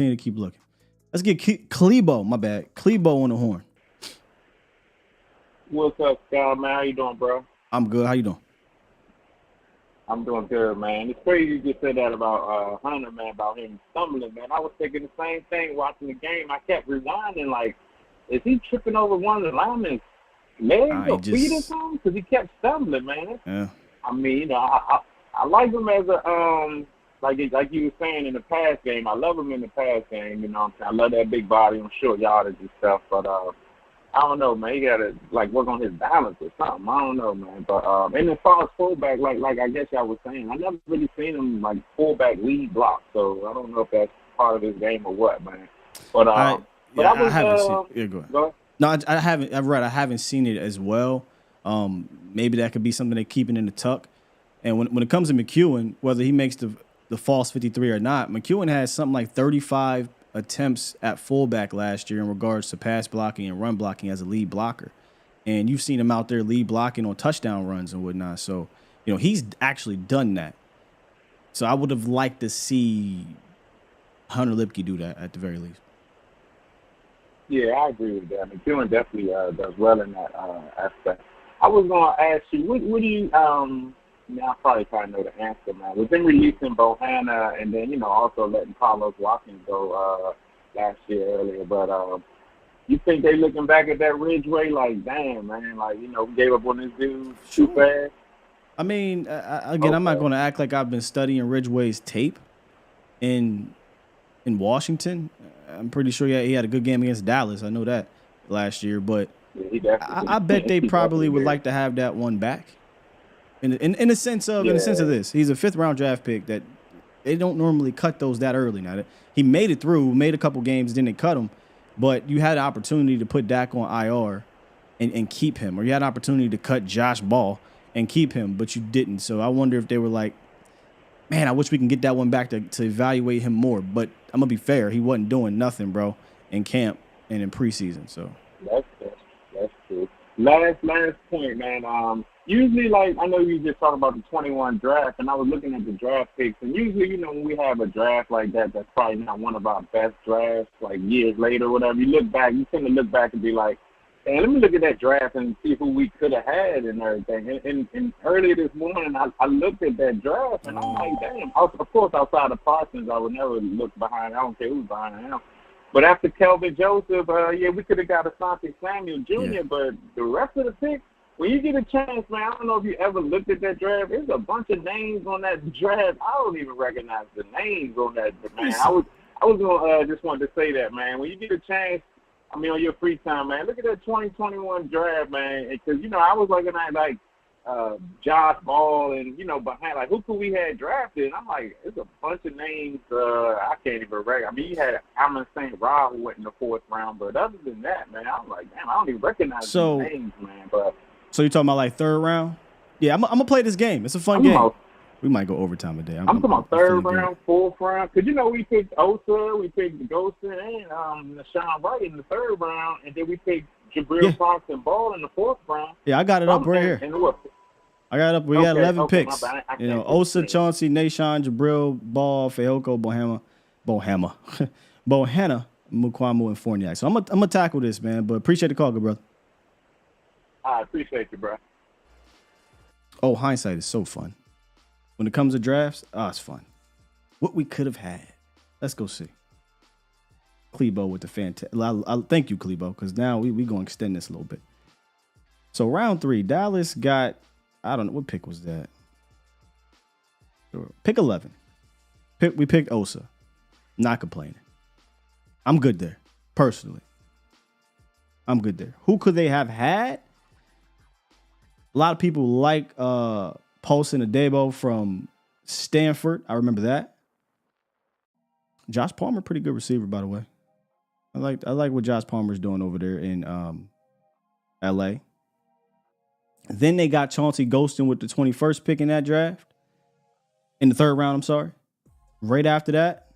get Klebo, my bad. Klebo on the horn. What's up, Scott, man? How you doing, bro? I'm good. How you doing? I'm doing good, man. It's crazy you just said that about Hunter, man, about him stumbling, man. I was thinking the same thing watching the game. I kept rewinding, like, is he tripping over one of the linemen's legs or feet or something? Because he kept stumbling, man. Yeah. I mean, you know, I like him as a like you were saying in the pass game. I love him in the pass game. You know what I'm saying? I love that big body on short yardage and stuff. But I don't know, man. He got to like work on his balance or something. I don't know, man. But and as far as fullback, like I guess y'all was saying, I never really seen him like fullback lead block. So I don't know if that's part of his game or what, man. But I haven't seen. Yeah, go ahead. No, I haven't. I haven't seen it as well. Maybe that could be something they're keeping in the tuck. And when it comes to McEwen, whether he makes the false 53 or not, McEwen has something like 35 attempts at fullback last year in regards to pass blocking and run blocking as a lead blocker. And you've seen him out there lead blocking on touchdown runs and whatnot. So, you know, he's actually done that. So I would have liked to see Hunter Lipke do that at the very least. Yeah, I agree with that. McEwen definitely does well in that aspect. I was going to ask you, what do you I probably know the answer, man. With them releasing Bohanna and then, you know, also letting Carlos Watkins go last year earlier, but you think they looking back at that Ridgeway like, damn, man, like, you know, we gave up on this dude too fast? I mean, again, I'm not going to act like I've been studying Ridgeway's tape in Washington. I'm pretty sure he had a good game against Dallas. I know that last year, but I bet they probably would like to have that one back. In the sense of this, he's a 5th round draft pick that they don't normally cut those that early. Now he made it through, made a couple games, then they cut him, but you had an opportunity to put Dak on IR and keep him, or you had an opportunity to cut Josh Ball and keep him, but you didn't. So I wonder if they were like, man, I wish we can get that one back to evaluate him more. But I'm gonna be fair, he wasn't doing nothing, bro, in camp and in preseason. So that's true. Last point, man. Usually, like, I know you just talked about the 21 draft, and I was looking at the draft picks, and usually, you know, when we have a draft like that, that's probably not one of our best drafts, like years later or whatever, you tend to look back and be like, hey, let me look at that draft and see who we could have had and everything. And earlier this morning, I looked at that draft, and I'm like, damn. Of course, outside of Parsons, I would never look behind. I don't care who's behind him. But after Kelvin Joseph, we could have got Asante Samuel Jr., but the rest of the picks, when you get a chance, man, I don't know if you ever looked at that draft. There's a bunch of names on that draft. I don't even recognize the names on that. But, man, I was going to just wanted to say that, man. When you get a chance, on your free time, man, look at that 2021 draft, man. Because, I was looking at, like, Josh Ball and, behind, like, who could we have drafted? And I'm like, there's a bunch of names I can't even recognize. I mean, you had Amon St. Ra who went in the 4th round, but other than that, man, I'm like, damn, I don't even recognize these names, man. So you're talking about, like, 3rd round? Yeah, I'm going to play this game. It's a fun game. We might go overtime today. I'm talking about 3rd round, 4th round. Because, we picked Osa, we picked Golson, and Nashawn Wright in the 3rd round, and then we picked Jabril Fox and Ball in the 4th round. Yeah, I got it up right here. I got it up. We got 11 picks. Osa, Chauncey, Nashawn, Jabril, Ball, Fehoko, Bohanna, Mukwamu, and Fournier. So I'm gonna tackle this, man. But appreciate the call, good brother. I appreciate you, bro. Oh, hindsight is so fun. When it comes to drafts, it's fun. What we could have had. Let's go see. Klebo with the fantastic. I'll thank you, Klebo, because now we going to extend this a little bit. So round 3, Dallas got, I don't know, what pick was that? Pick 11. We picked Osa. Not complaining. I'm good there, personally. I'm good there. Who could they have had? A lot of people like Paulson Adebo from Stanford. I remember that. Josh Palmer, pretty good receiver, by the way. I like what Josh Palmer's doing over there in LA. Then they got Chauncey Golston with the 21st pick in that draft. In the 3rd round, I'm sorry. Right after that,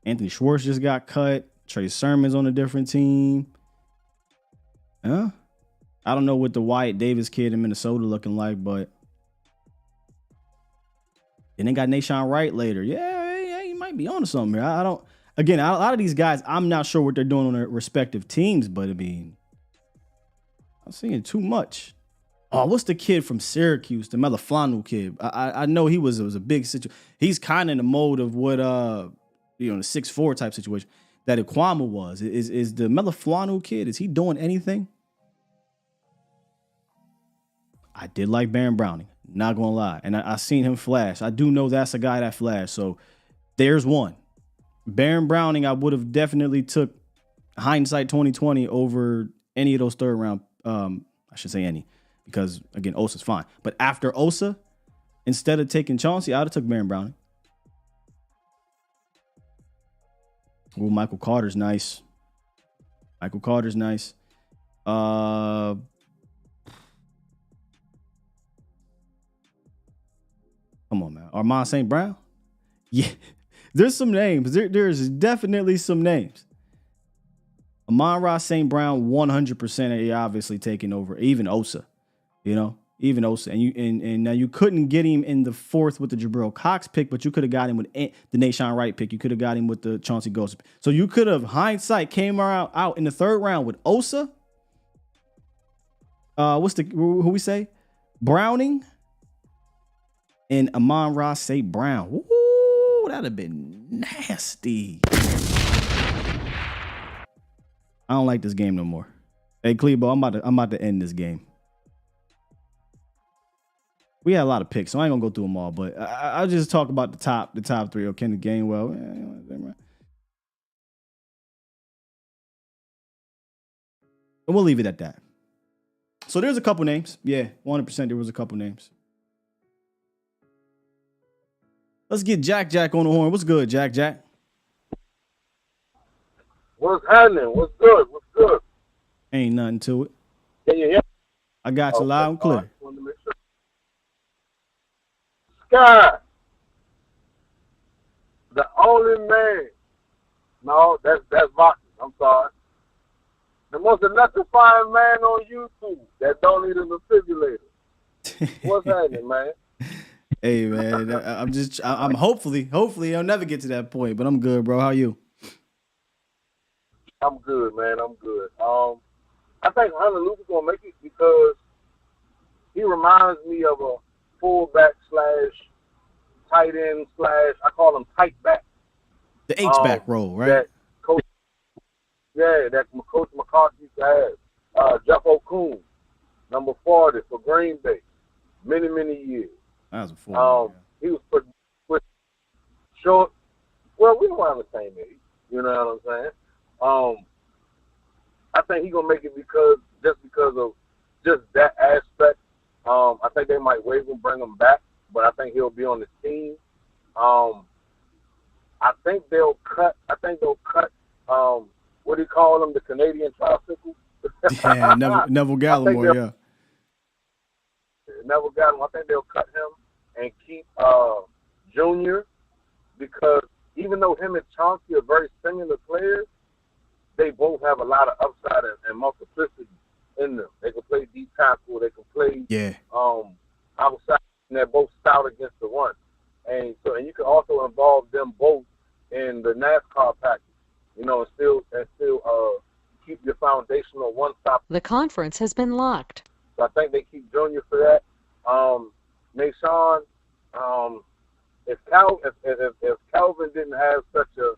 Anthony Schwartz just got cut. Trey Sermon's on a different team. I don't know what the Wyatt Davis kid in Minnesota looking like, but then they got Nashawn Wright later. Yeah, you might be on to something here. I don't. Again, a lot of these guys, I'm not sure what they're doing on their respective teams, but I mean, I'm seeing too much. Oh, what's the kid from Syracuse, the Meliflanu kid? I know it was a big situation. He's kind of in the mode of what the 6'4" type situation that Iquama was. Is the Meliflanu kid? Is he doing anything? I did like Baron Browning, not gonna lie, and I seen him flash. I do know that's a guy that flashed. So there's one. Baron Browning, I would have definitely took hindsight 2020 over any of those 3rd round. I should say any, because again, Osa's fine. But after Osa, instead of taking Chauncey, I would have took Baron Browning. Ooh, Michael Carter's nice. Come on, man. Armand St. Brown? Yeah. There's some names. There's definitely some names. Amon-Ra St. Brown, 100% obviously taking over. Even Osa. Even Osa. And now you couldn't get him in the 4th with the Jabril Cox pick, but you could have got him with the Nashawn Wright pick. You could have got him with the Chauncey Golston. So you could have, hindsight, came out in the 3rd round with Osa. Who we say? Browning. And Amon-Ra St. Brown. Ooh, that'd have been nasty. I don't like this game no more. Hey, Klebo, I'm about to end this game. We had a lot of picks, so I ain't gonna go through them all, but I'll just talk about the top 3. Okay, the Gainwell. And we'll leave it at that. So there's a couple names. Yeah, 100% there was a couple names. Let's get Jack on the horn. What's good, Jack? What's happening? What's good? Ain't nothing to it. Can you hear me? I got you loud and clear. Sky, the only man. No, that's boxing. I'm sorry. The most electrifying man on YouTube that don't need a defibrillator. What's happening, man? Hey, man, I'm hopefully I'll never get to that point, but I'm good, bro. How are you? I'm good, man. I'm good. I think Hunter Luke's gonna make it because he reminds me of a fullback / tight end / I call him tight back. The H-back role, right? That Coach McCarthy used to have. Jeff O'Coon, number 40 for Green Bay, many years. That was a full. He was pretty short. Well, we were around the same age. You know what I'm saying? I think he's gonna make it because of just that aspect. I think they might waive him, bring him back, but I think he'll be on the team. I think they'll cut. What do you call them? The Canadian tricycle. Yeah, Neville Gallimore. Yeah. Neville Gallimore. I think they'll cut him and keep Junior, because even though him and Chauncey are very similar players, they both have a lot of upside and multiplicity in them. They can play deep tackle. They can play outside, and they're both stout against the run. And you can also involve them both in the NASCAR package, and still keep your foundational one stop. The conference has been locked. So I think they keep Junior for that. Mayshawn, if Calvin didn't have such a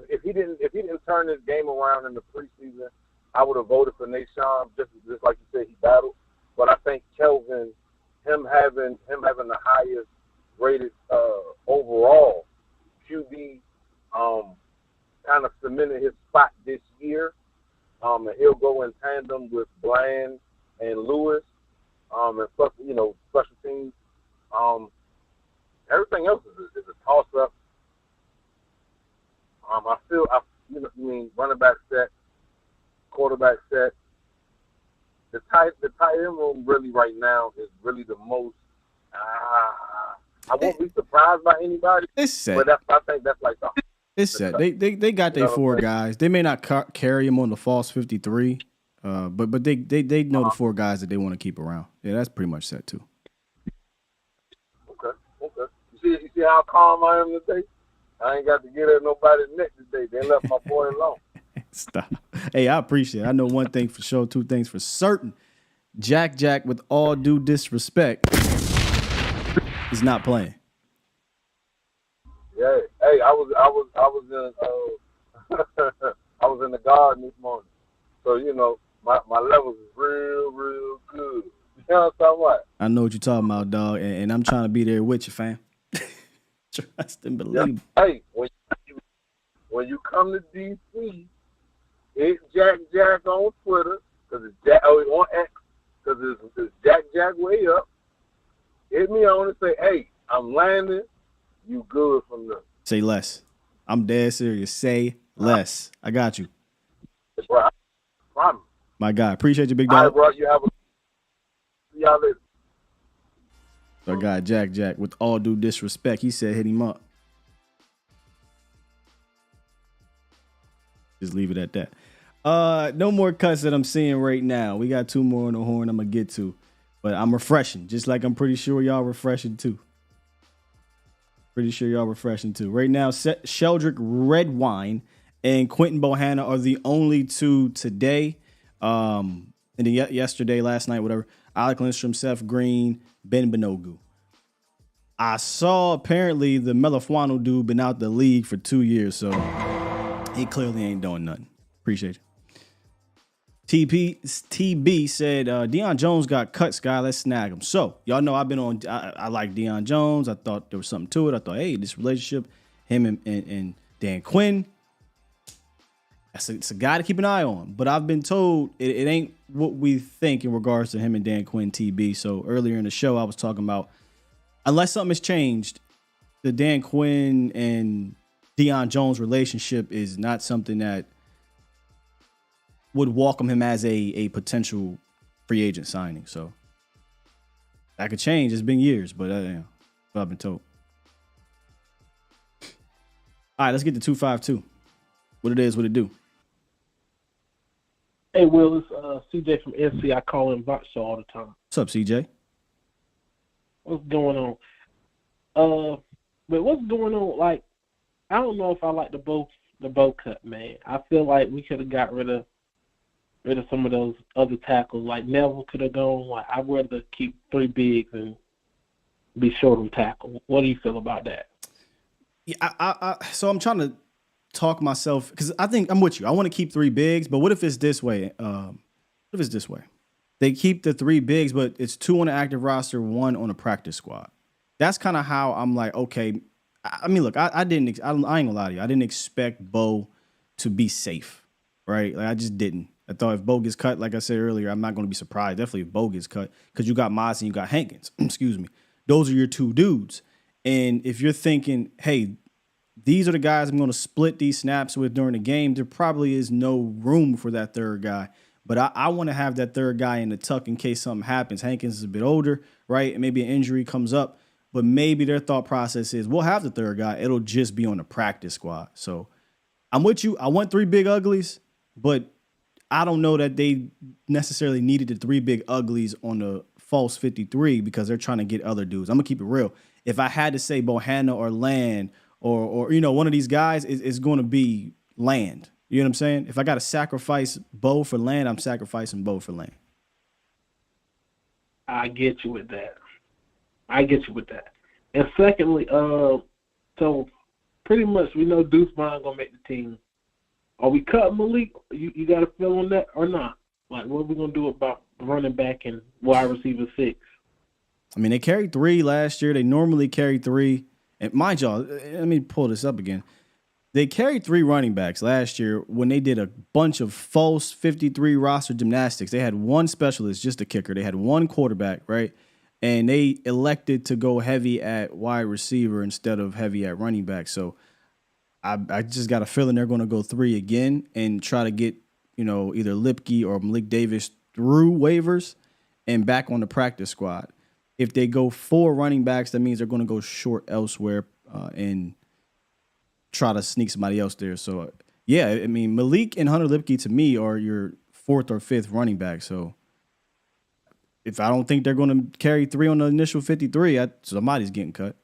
if he didn't turn his game around in the preseason, I would have voted for Mayshawn, just like you said, he battled. But I think Kelvin, him having the highest rated overall QB, kind of cemented his spot this year. And he'll go in tandem with Bland and Lewis, and plus, special teams. Everything else is a toss-up. Running back set, quarterback set. The tight end room really right now is really the most. I won't be surprised by anybody. It's set. But I think that's like the. It's set. They got their four guys. They may not carry him on the false 53, but they know the four guys that they want to keep around. Yeah, that's pretty much set too. Okay. You see how calm I am today? I ain't got to get at nobody's neck today. They left my boy alone. Stop. Hey, I appreciate it. I know one thing for sure, two things for certain. Jack, with all due disrespect, is not playing. Yeah. Hey, I was in I was in the garden this morning, so my levels is real good. You know what I'm talking about? I know what you're talking about, dog, and I'm trying to be there with you, fam. Trust and believe. Yeah. Hey, when you come to DC, it's Jack on Twitter, because it's Jack on X, because it's Jack way up. Hit me on and say, hey, I'm landing. You good from there. Say less. I'm dead serious. Say less. I got you. That's right. Promise. My God. Appreciate you, big dog. All right, bro. You have a. See y'all later. Our guy, Jack, with all due disrespect, he said hit him up. Just leave it at that. No more cuts that I'm seeing right now. We got two more on the horn I'm going to get to. But I'm refreshing, just like I'm pretty sure y'all refreshing too. Right now, Sheldrick Redwine and Quentin Bohanna are the only two today. And then last night, whatever. Alec Lindstrom, Seth Green, Ben Benogu. I saw apparently the Melifuano dude been out the league for 2 years, so he clearly ain't doing nothing. Appreciate you. TB said, Deion Jones got cut, Sky. Let's snag him. So, y'all know I like Deion Jones. I thought there was something to it. I thought, hey, this relationship, him and Dan Quinn, it's a guy to keep an eye on. But I've been told it ain't what we think in regards to him and Dan Quinn, TB. So, earlier in the show, I was talking about, unless something has changed, the Dan Quinn and Deion Jones relationship is not something that would welcome him as a potential free agent signing. So that could change. It's been years, but that's what I've been told. All right, let's get to 252. What it is, what it do. Hey, Will, it's CJ from NC. I call him Bot Show all the time. What's up, CJ? What's going on? But what's going on? Like, I don't know if I like the bow cut, man. I feel like we could have got rid of some of those other tackles. Like Neville could have gone. Like, I'd rather keep three bigs and be short on tackle. What do you feel about that? Yeah, so I'm trying to talk myself, because I think I'm with you. I want to keep three bigs, but what if it's this way? They keep the three bigs, but it's two on the active roster, one on the practice squad. That's kind of how I'm like, okay. I mean, look, I ain't gonna lie to you. I didn't expect Bo to be safe, right? Like I just didn't. I thought if Bo gets cut, like I said earlier, I'm not going to be surprised. Definitely if Bo gets cut, because you got Moss and you got Hankins. Excuse me. Those are your two dudes. And if you're thinking, hey, these are the guys I'm going to split these snaps with during the game, there probably is no room for that third guy. But I want to have that third guy in the tuck in case something happens. Hankins is a bit older, right? And maybe an injury comes up. But maybe their thought process is we'll have the third guy. It'll just be on the practice squad. So I'm with you. I want 3 big uglies, but I don't know that they necessarily needed the 3 big uglies on the false 53 because they're trying to get other dudes. I'm going to keep it real. If I had to say Bohanna or Land or one of these guys, is going to be Land. You know what I'm saying? If I got to sacrifice Bo for Land, I'm sacrificing Bo for Land. I get you with that. And secondly, so pretty much we know Deuce Vaughn going to make the team. Are we cutting Malik? You got a feel on that or not? Like, what are we going to do about running back and wide receiver 6? I mean, they carried 3 last year. They normally carry 3. And mind y'all, let me pull this up again. They carried 3 running backs last year when they did a bunch of false 53 roster gymnastics. They had 1 specialist, just a kicker. They had 1 quarterback, right? And they elected to go heavy at wide receiver instead of heavy at running back. So I just got a feeling they're going to go 3 again and try to get, either Lipke or Malik Davis through waivers and back on the practice squad. If they go 4 running backs, that means they're going to go short elsewhere and try to sneak somebody else there. So, yeah, I mean, Malik and Hunter Lipke to me are your 4th or 5th running back. So, if I don't think they're going to carry 3 on the initial 53, somebody's getting cut.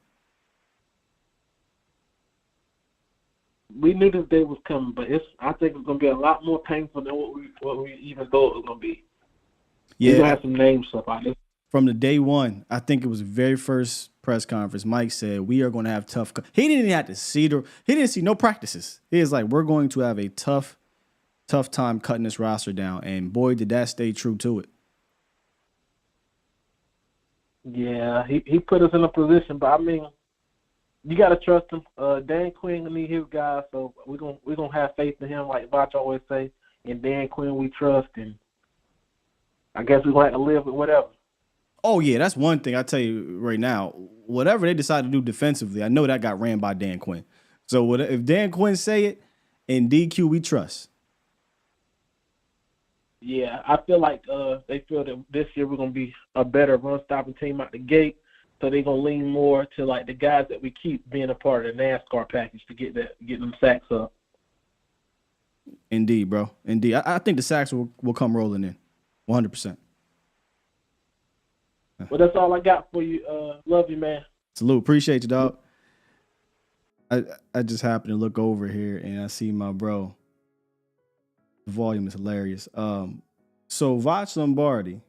We knew this day was coming, but I think it's going to be a lot more painful than what we even thought it was going to be. Yeah. We're going to have some name stuff out there. From the day one, I think it was the very first press conference, Mike said, we are going to have tough. He didn't even have to see he didn't see no practices. He was like, we're going to have a tough time cutting this roster down. And boy, did that stay true to it. Yeah, he put us in a position, but I mean, you got to trust him. Dan Quinn need his guys, so we're gonna have faith in him, like Vach always say. And Dan Quinn we trust, and I guess we're going to have to live with whatever. Oh, yeah, that's one thing I tell you right now. Whatever they decide to do defensively, I know that got ran by Dan Quinn. So if Dan Quinn say it, in DQ we trust. Yeah, I feel like they feel that this year we're going to be a better run-stopping team out the gate, so they're going to lean more to, like, the guys that we keep being a part of the NASCAR package to get them sacks up. Indeed, bro. Indeed. I think the sacks will come rolling in 100%. Well, that's all I got for you. Love you, man. Salute. Appreciate you, dog. I just happened to look over here and I see my bro. The volume is hilarious. So Vach Lombardi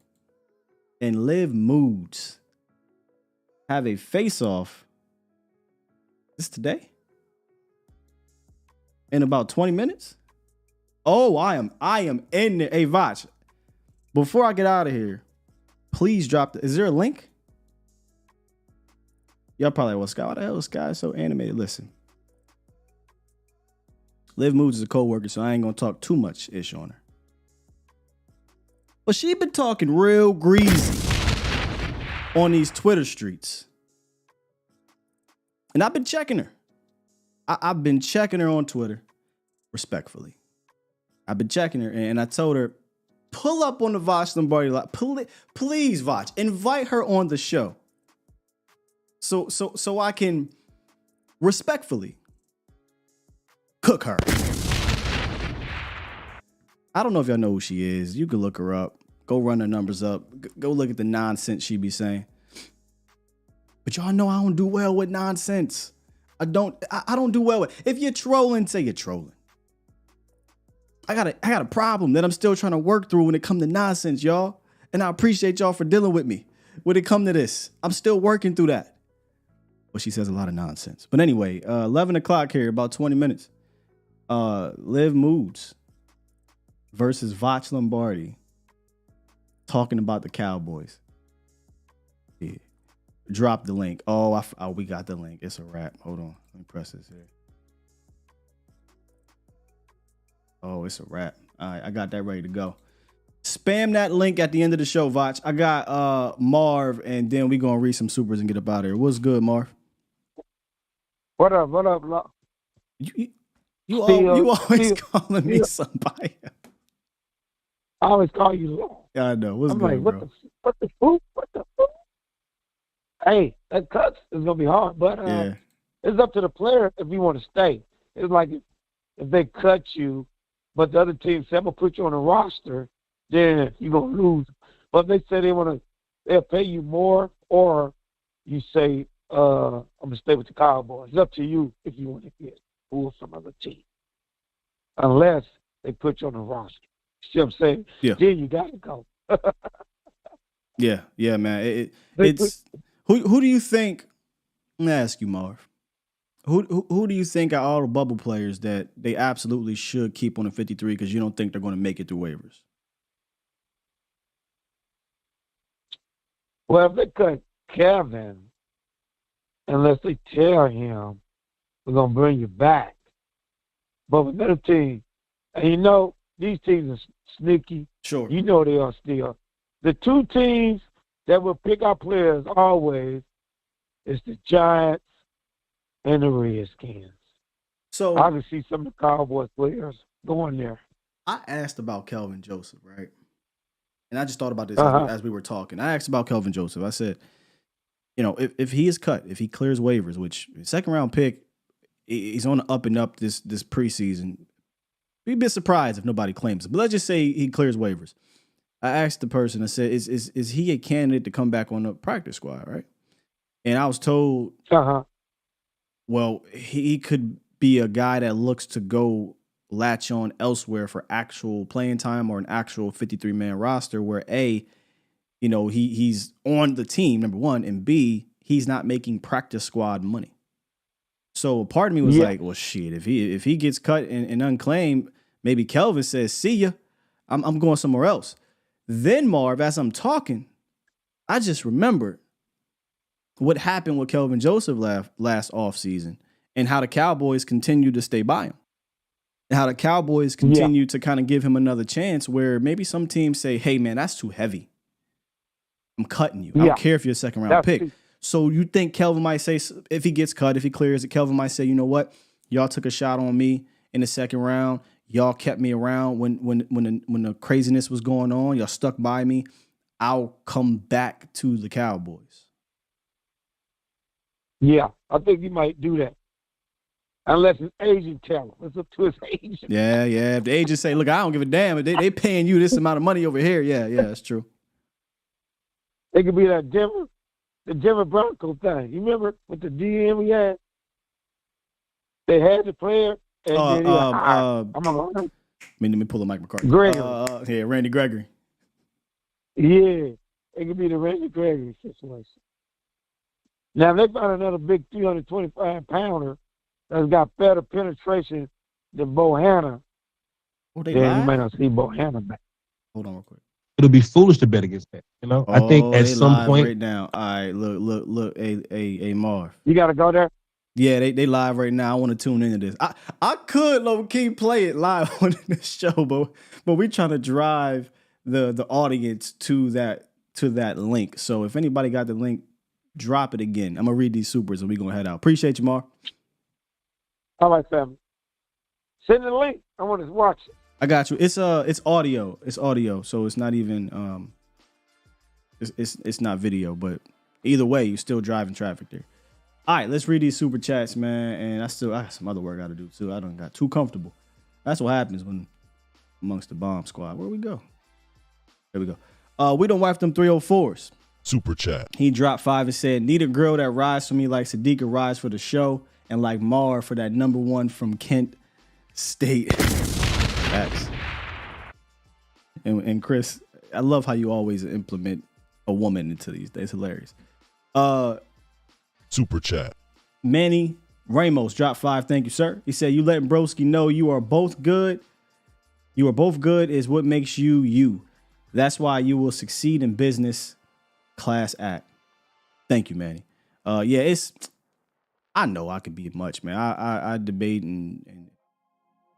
and Liv Moods have a face-off. This today? In about 20 minutes? Oh, I am in there. Hey, Vach, before I get out of here, please drop is there a link? Y'all probably, well, Sky, why the hell is Sky so animated? Listen. Liv Moods is a co-worker, so I ain't gonna talk too much ish on her. But she been talking real greasy on these Twitter streets. And I've been checking her. I've been checking her on Twitter, respectfully. I've been checking her, and I told her, pull up on the Vach Lombardi lot. Please, Vach, invite her on the show. So I can respectfully cook her. I don't know if y'all know who she is. You can look her up. Go run her numbers up. Go look at the nonsense she be saying. But y'all know I don't do well with nonsense. I don't do well with. If you're trolling, say you're trolling. I got a problem that I'm still trying to work through when it comes to nonsense, y'all. And I appreciate y'all for dealing with me when it comes to this. I'm still working through that. But she says a lot of nonsense. But anyway, 11 o'clock here, about 20 minutes. Liv Moods versus Vach Lombardi talking about the Cowboys. Yeah. Drop the link. Oh, we got the link. It's a wrap. Hold on. Let me press this here. Oh, it's a wrap. All right, I got that ready to go. Spam that link at the end of the show, Vach. I got Marv, and then we gonna read some supers and get up out of here. What's good, Marv? What up, Lo? You always calling me somebody. I always call you Lo. Yeah, I know. What's I'm good, like, bro? What the food? Hey, that cuts is gonna be hard, but Yeah. it's up to the player if you want to stay. It's like if they cut you, but the other team say I'm gonna put you on a roster, then you're gonna lose. But if they say they'll pay you more, or you say I'm gonna stay with the Cowboys. It's up to you if you want to get pulled from other team, unless they put you on a roster. See what I'm saying? Yeah. Then you gotta go. Yeah, man. It's who do you think? Let me ask you, Marv. Who do you think are all the bubble players that they absolutely should keep on the 53 because you don't think they're going to make it through waivers? Well, if they cut Kevin, unless they tell him we're gonna bring you back, but with another team, and these teams are sneaky. Sure. You know they are still. The two teams that will pick our players always is the Giants and the Redskins. So I can see some of the Cowboys players going there. I asked about Kelvin Joseph, right? And I just thought about this as we were talking. I asked about Kelvin Joseph. I said, if he is cut, if he clears waivers, which second round pick, he's on the up and up this preseason. Be a bit surprised if nobody claims it. But let's just say he clears waivers. I asked the person, I said, is he a candidate to come back on the practice squad, right? And I was told, well, he could be a guy that looks to go latch on elsewhere for actual playing time or an actual 53-man roster where he's on the team, number one, and B, he's not making practice squad money. So part of me was like, well, shit, if he gets cut and unclaimed, maybe Kelvin says, see ya, I'm going somewhere else. Then, Marv, as I'm talking, I just remembered what happened with Kelvin Joseph last offseason and how the Cowboys continue to stay by him. And how the Cowboys continue to kind of give him another chance where maybe some teams say, hey, man, that's too heavy. I'm cutting you. I don't care if you're a second-round pick. So you think Kelvin might say, if he gets cut, if he clears it, Kelvin might say, you know what? Y'all took a shot on me in the second round. Y'all kept me around when the craziness was going on. Y'all stuck by me. I'll come back to the Cowboys. Yeah, I think he might do that. Unless his agent tell him. It's up to his agent. Yeah. If the agent say, look, I don't give a damn. They paying you this amount of money over here. Yeah, that's true. It could be that the Denver Bronco thing. You remember with the GM we had? They had the player. And then let me pull a Mike McCarthy. Gregory. Randy Gregory. Yeah. It could be the Randy Gregory situation. Now, if they find another big 325-pounder that's got better penetration than Bohanna, then you might not see Bohanna back. Hold on real quick. It'll be foolish to bet against that. I think at some point right now. All right, look, hey, Marv. You got to go there? Yeah, they live right now. I want to tune into this. I could low-key play it live on this show, but we trying to drive the audience to that link. So if anybody got the link, drop it again. I'm gonna read these supers and we're gonna head out. Appreciate you, Marv. All right, family. Send the link. I want to watch it. I got you. It's audio. It's audio, so it's not even it's not video, but either way, you're still driving traffic there. All right, let's read these super chats, man. And I got some other work I got to do too. I done got too comfortable. That's what happens when amongst the bomb squad. Where we go? There we go. We don't wipe them 304s. Super chat. He dropped 5 and said, need a girl that rides for me like Sadiqa rides for the show and like Mar for that number one from Kent State. Facts. And Chris, I love how you always implement a woman into these. That's hilarious. Super chat. Manny Ramos dropped 5. Thank you, sir. He said, you letting Broski know you are both good. You are both good is what makes you you. That's why you will succeed in business. Class act. Thank you, Manny. I know I could be much, man. I debate and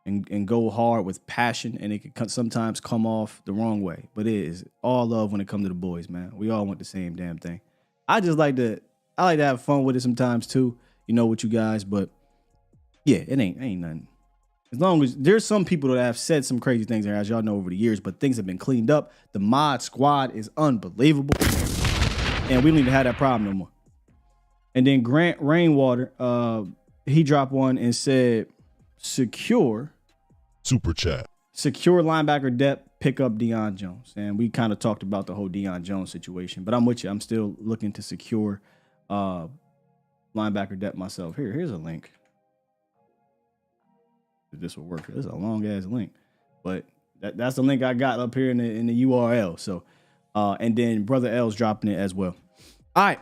and go hard with passion, and it can sometimes come off the wrong way. But it is all love when it comes to the boys, man. We all want the same damn thing. I like to have fun with it sometimes too, with you guys. But yeah, it ain't nothing. As long as there's some people that have said some crazy things, as y'all know over the years, but things have been cleaned up. The mod squad is unbelievable, and we don't even have that problem no more. And then Grant Rainwater, he dropped one and said, secure super chat. Secure linebacker depth, pick up Deion Jones. And we kind of talked about the whole Deion Jones situation, but I'm with you. I'm still looking to secure linebacker depth myself. Here's a link. If this will work. This is a long ass link, but that's the link I got up here in the URL. So, and then Brother L's dropping it as well. All right.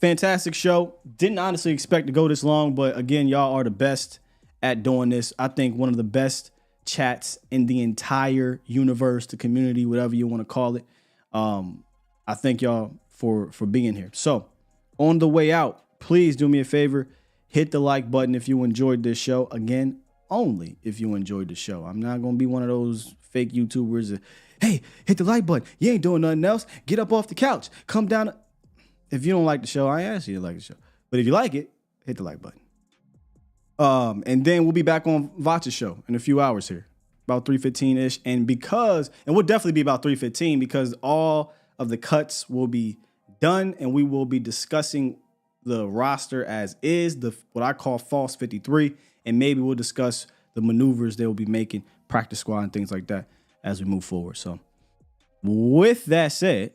Fantastic show. Didn't honestly expect to go this long, but again, y'all are the best at doing this. I think one of the best chats in the entire universe, the community, whatever you want to call it. I thank y'all for being here. So on the way out, please do me a favor, hit the like button if you enjoyed this show. Again, only if you enjoyed the show. I'm not going to be one of those fake YouTubers that, hey, hit the like button. You ain't doing nothing else. Get up off the couch. Come down. If you don't like the show, I ask you to like the show. But if you like it, hit the like button. And then we'll be back on Vacha's show in a few hours here, about 3:15-ish. And we'll definitely be about 3:15 because all of the cuts will be done and we will be discussing the roster as is, what I call false 53. And maybe we'll discuss the maneuvers they will be making, practice squad and things like that as we move forward. So with that said,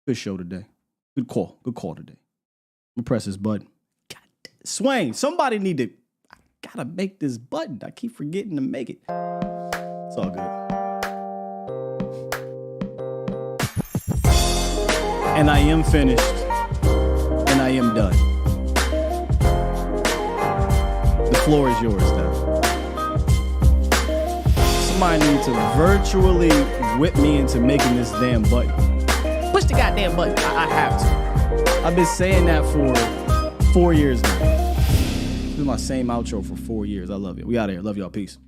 good show today. Good call today. I'm gonna press this button. God, Swain, somebody I gotta make this button. I keep forgetting to make it. It's all good. And I am finished. And I am done. The floor is yours now. Somebody needs to virtually whip me into making this damn button. Push the goddamn button. I have to. I've been saying that for 4 years now. This is my same outro for 4 years. I love it. We out of here. Love y'all. Peace.